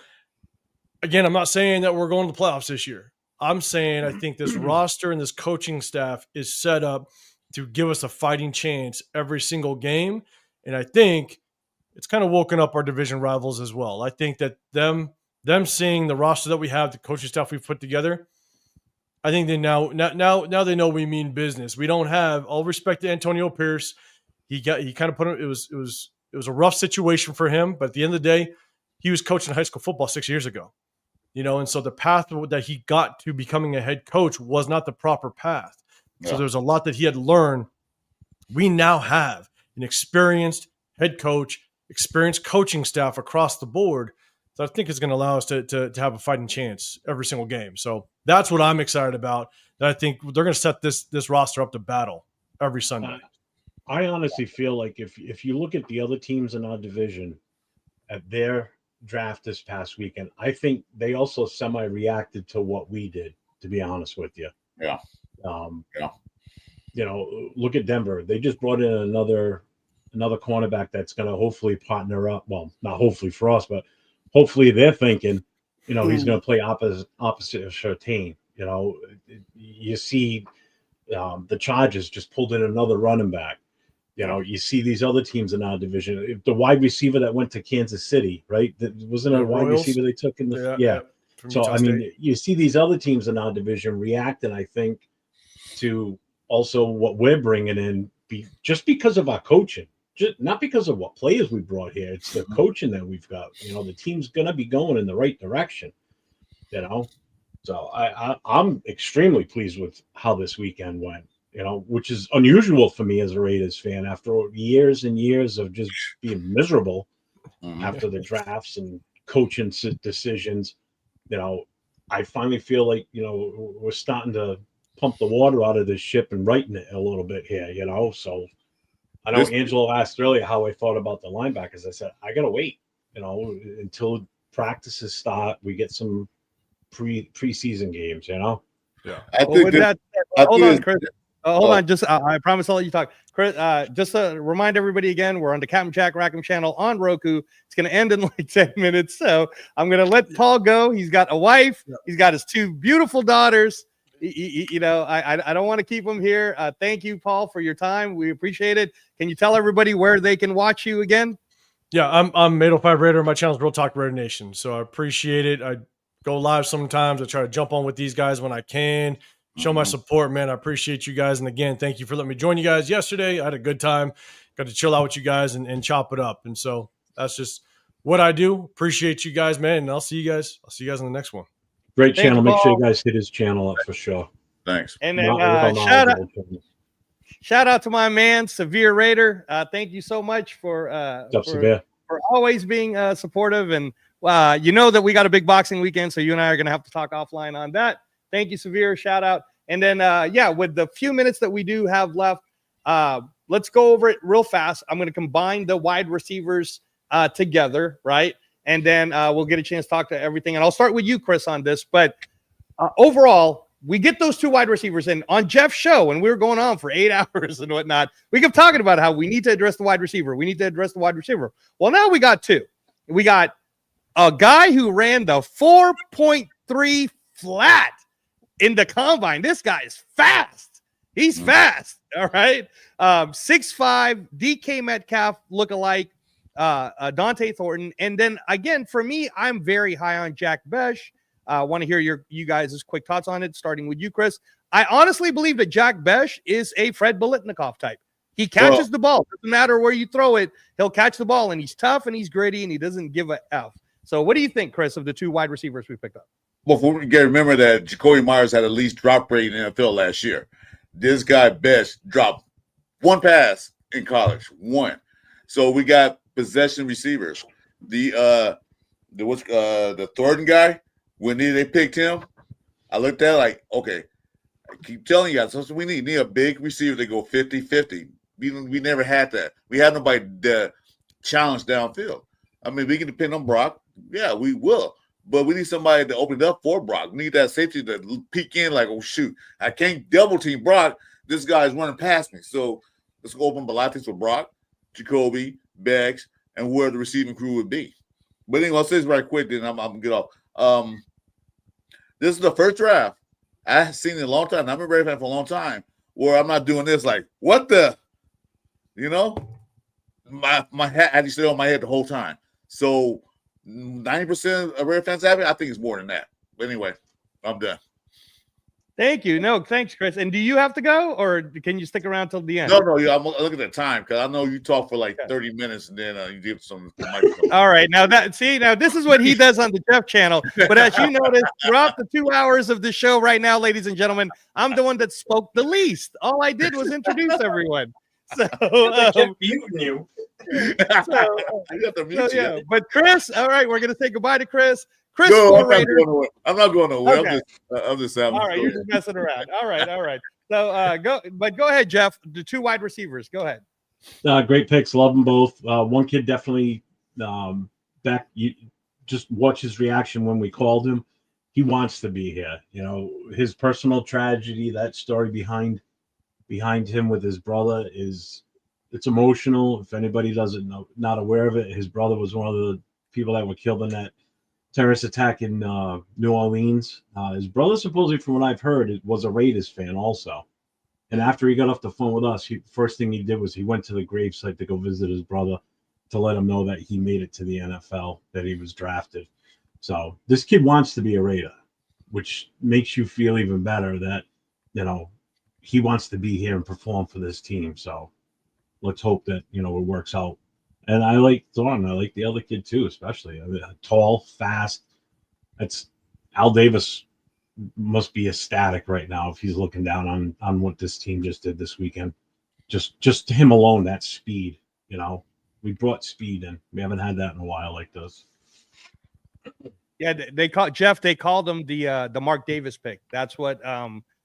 again, I'm not saying that we're going to the playoffs this year. I'm saying I think this roster and this coaching staff is set up to give us a fighting chance every single game. And I think it's kind of woken up our division rivals as well. I think that them seeing the roster that we have, the coaching staff we've put together, I think they now they know we mean business. We don't have, all respect to Antonio Pierce. He kind of put it was a rough situation for him, but at the end of the day, he was coaching high school football 6 years ago. And so the path that he got to becoming a head coach was not the proper path. Yeah. So there's a lot that he had to learn. We now have an experienced head coach, experienced coaching staff across the board that I think is going to allow us to have a fighting chance every single game. So that's what I'm excited about. That I think they're going to set this roster up to battle every Sunday. I honestly feel like if you look at the other teams in our division at their draft this past weekend, I think they also semi-reacted to what we did, to be honest with you. Yeah. You know, look at Denver. They just brought in another cornerback that's going to hopefully partner up. Well, not hopefully for us, but hopefully they're thinking, you know, he's going to play opposite of Surtain. You know, you see the Chargers just pulled in another running back. You know, you see these other teams in our division. The wide receiver that went to Kansas City, right? Wasn't a wide receiver they took in the So I mean, you see these other teams in our division reacting, I think, to also what we're bringing in, just because of our coaching, not because of what players we brought here. It's the coaching that we've got. You know, the team's gonna be going in the right direction. You know, so I'm extremely pleased with how this weekend went. You know, which is unusual for me as a Raiders fan after years and years of just being miserable after the drafts and coaching decisions. You know, I finally feel like, you know, we're starting to pump the water out of this ship and righten it a little bit here, you know. So I know Angelo asked earlier how I thought about the linebackers. I said, I got to wait, you know, until practices start. We get some preseason games, you know. Yeah. Hold on, Chris. Hold on, just I promise I'll let you talk. Chris, just to remind everybody again, we're on the Captain Jack Rackham channel on Roku. It's going to end in like 10 minutes, so I'm going to let Paul go. He's got a wife. He's got his 2 beautiful daughters. You know, I don't want to keep him here. Thank you, Paul, for your time. We appreciate it. Can you tell everybody where they can watch you again? Yeah, I'm 805 Raider. My channel's Real Talk Raider Nation, so I appreciate it. I go live sometimes. I try to jump on with these guys when I can. Show my support, man. I appreciate you guys. And again, thank you for letting me join you guys yesterday. I had a good time. Got to chill out with you guys and chop it up. And so that's just what I do. Appreciate you guys, man. And I'll see you guys on the next one. Great channel. Make sure you guys hit his channel up for sure. Thanks. And then shout out to my man, Severe Raider. Thank you so much for always being supportive. And you know that we got a big boxing weekend, so you and I are going to have to talk offline on that. Thank you, Severe. Shout out. And then, with the few minutes that we do have left, let's go over it real fast. I'm going to combine the wide receivers together, right? And then we'll get a chance to talk to everything. And I'll start with you, Chris, on this. But overall, we get those 2 wide receivers in on Jeff's show, and we were going on for 8 hours and whatnot. We kept talking about how we need to address the wide receiver. Well, now we got 2. We got a guy who ran the 4.3 flat in the combine. This guy is fast. He's fast. All right. 6'5", DK Metcalf lookalike, Dante Thornton. And then again, for me, I'm very high on Jack Besh. I want to hear you guys' quick thoughts on it, starting with you, Chris. I honestly believe that Jack Besh is a Fred Biletnikoff type. He catches the ball. Doesn't matter where you throw it. He'll catch the ball, and he's tough, and he's gritty, and he doesn't give a F. So what do you think, Chris, of the 2 wide receivers we picked up? Well, we got to remember that Jacoby Myers had the least drop rate in the NFL last year. This guy, Best, dropped 1 pass in college. 1. So we got possession receivers. The Thornton guy, when they picked him, I looked at it like, okay, I keep telling you guys, that's what we need. We need a big receiver to go 50-50. We never had that. We had nobody that challenge downfield. I mean, we can depend on Brock. Yeah, we will. But we need somebody to open it up for Brock. We need that safety to peek in like, oh, shoot, I can't double team Brock. This guy's running past me. So let's go open Pilates for Brock, Jacoby, Beggs, and where the receiving crew would be. But anyway, I'll say this right quick, then I'm going to get off. This is the first draft I've seen in a long time. I've been Raven fan for a long time where I'm not doing this like, what the, you know? My hat had to stay on my head the whole time. So 90% of Raider fans happy. I think it's more than that. But anyway, I'm done. Thank you. No, thanks, Chris. And do you have to go, or can you stick around till the end? No. Yeah, I'm looking at the time because I know you talk for like 30 minutes and then you give some. All right. Now this is what he does on the Jeff channel. But as you notice, throughout the 2 hours of the show right now, ladies and gentlemen, I'm the one that spoke the least. All I did was introduce everyone. So, They kept muting you. Yeah. But Chris, all right, we're gonna say goodbye to Chris. Chris, No, I'm not going nowhere. Okay. I'm just having. All right, you're just messing around. All right. So go ahead, Jeff. The 2 wide receivers. Go ahead. Great picks. Love them both. One kid definitely you just watch his reaction when we called him. He wants to be here. You know, his personal tragedy, that story behind him with his brother it's emotional. If anybody doesn't know, not aware of it, his brother was one of the people that were killed in that terrorist attack in New Orleans. His brother, supposedly, from what I've heard, was a Raiders fan also. And after he got off the phone with us, first thing he did was he went to the gravesite to go visit his brother to let him know that he made it to the NFL, that he was drafted. So this kid wants to be a Raider, which makes you feel even better that, you know, he wants to be here and perform for this team. So let's hope that, you know, it works out. And I like Thorne. I like the other kid too, especially. I mean, tall, fast. That's Al Davis must be ecstatic right now if he's looking down on what this team just did this weekend. Just him alone, that speed, you know. We brought speed in. We haven't had that in a while like this. Yeah, they called him the Mark Davis pick. That's what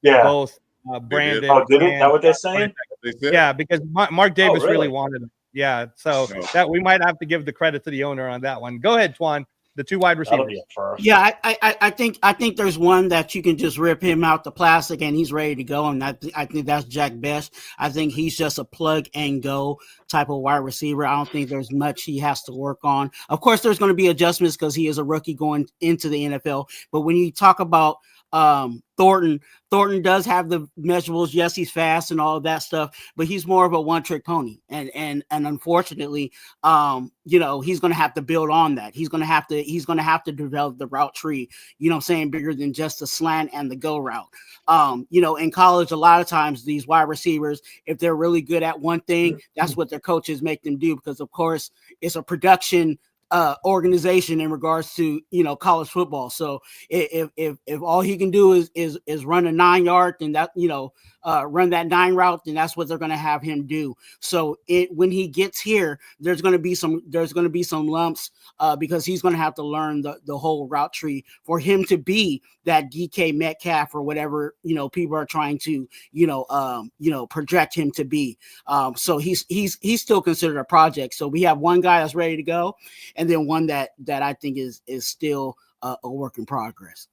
both Brandon. Oh, did it? Is that what they're saying? Yeah, because Mark Davis really? really wanted him. Yeah, so that we might have to give the credit to the owner on that one. Go ahead, Twan. The 2 wide receivers. Yeah, I think there's one that you can just rip him out the plastic and he's ready to go, and I think that's Jack Best. I think he's just a plug and go type of wide receiver. I don't think there's much he has to work on. Of course, there's going to be adjustments because he is a rookie going into the NFL. But when you talk about Thornton does have the measurables. Yes, he's fast and all of that stuff, but he's more of a one-trick pony. And unfortunately, you know, he's going to have to build on that. He's going to have to develop the route tree, you know what I'm saying, bigger than just the slant and the go route. You know, in college, a lot of times these wide receivers, if they're really good at one thing, that's what their coaches make them do, because of course it's a production organization in regards to, you know, college football. So if all he can do is run a 9-yard, then that, you know, run that 9 route, then that's what they're going to have him do. So when he gets here, there's going to be some lumps because he's going to have to learn the whole route tree for him to be that DK Metcalf or whatever, you know, people are trying to, you know, project him to be. So he's still considered a project. So we have one guy that's ready to go, and then one that I think is still a work in progress.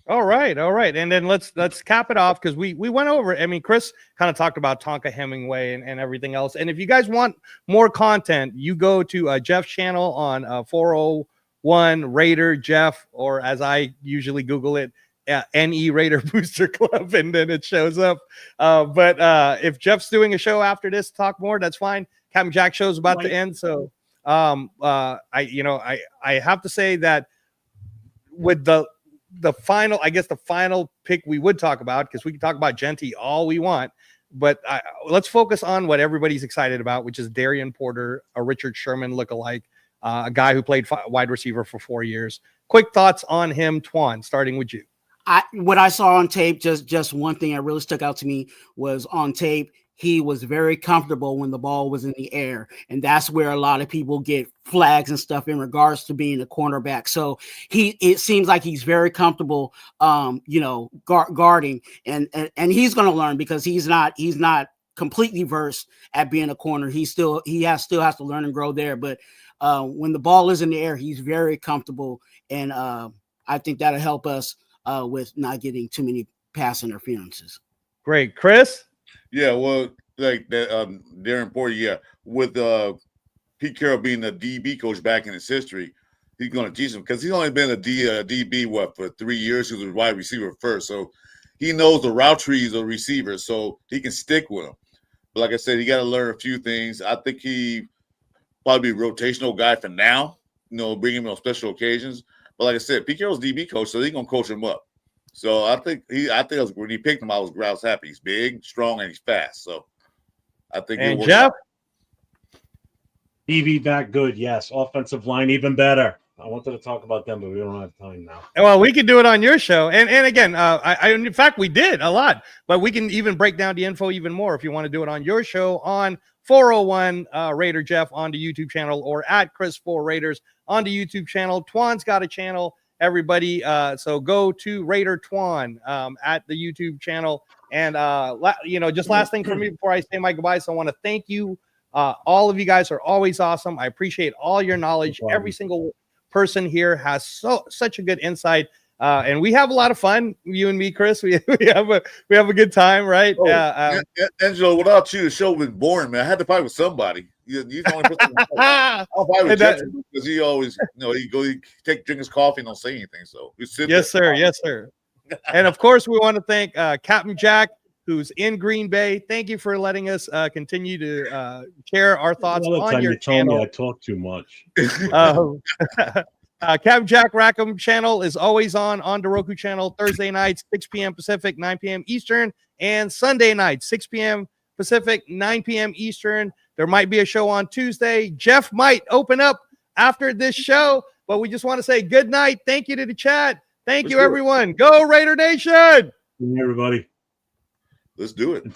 All right. And then let's cap it off, because we went over it. I mean, Chris kind of talked about Tonka Hemingway and everything else. And if you guys want more content, you go to Jeff's channel on 401 Raider Jeff, or as I usually Google it, NE Raider Booster Club, and then it shows up. But if Jeff's doing a show after this, talk more, that's fine. Captain Jack show's about to end. So I have to say that with the final, I guess the final pick we would talk about, because we can talk about Genty all we want, but let's focus on what everybody's excited about, which is Darian Porter, a Richard Sherman lookalike, a guy who played wide receiver for 4 years. Quick thoughts on him, Twan, starting with you. What I saw on tape, just one thing that really stuck out to me was on tape, he was very comfortable when the ball was in the air. And that's where a lot of people get flags and stuff in regards to being a cornerback. So it seems like he's very comfortable, guarding, and he's going to learn, because he's not completely versed at being a corner. He still has to learn and grow there. But when the ball is in the air, he's very comfortable. And I think that'll help us with not getting too many pass interferences. Great. Chris? Yeah, well, like that, Darren Porter, yeah, with Pete Carroll being the DB coach back in his history, he's going to teach him, because he's only been a DB for 3 years. He was a wide receiver first, so he knows the route trees of receivers, so he can stick with them. But like I said, he got to learn a few things. I think he probably be a rotational guy for now, bring him on special occasions. But like I said, Pete Carroll's DB coach, so he's going to coach him up. So I think when he picked him, I was happy. He's big, strong, and he's fast. So I think. And Jeff, DB back good, yes. Offensive line even better. I wanted to talk about them, but we don't have time now. Well, we can do it on your show. And again, I in fact, we did a lot, but we can even break down the info even more if you want to do it on your show on 401 Raider Jeff on the YouTube channel, or at Chris4 Raiders on the YouTube channel. Twan's got a channel, everybody. So go to Raider Twan at the YouTube channel. And, just last thing for me before I say my goodbyes. So I want to thank you. All of you guys are always awesome. I appreciate all your knowledge. Every single person here has such a good insight, and we have a lot of fun. You and me, Chris, we have a good time, right? Angelo, without you, the show was boring, man. I had to fight with somebody. You're the only person. I'll fight with Jeff because he always, he drink his coffee and don't say anything. So yes, sir. And of course, we want to thank Captain Jack, who's in Green Bay. Thank you for letting us continue to share our thoughts on your channel. I talk too much. Captain Jack Rackham channel is always on the Roku channel, Thursday nights, 6 p.m. Pacific, 9 p.m. Eastern, and Sunday nights, 6 p.m. Pacific, 9 p.m. Eastern. There might be a show on Tuesday. Jeff might open up after this show, but we just want to say good night. Thank you to the chat. Thank you, everyone. Go Raider Nation. Everybody. Let's do it.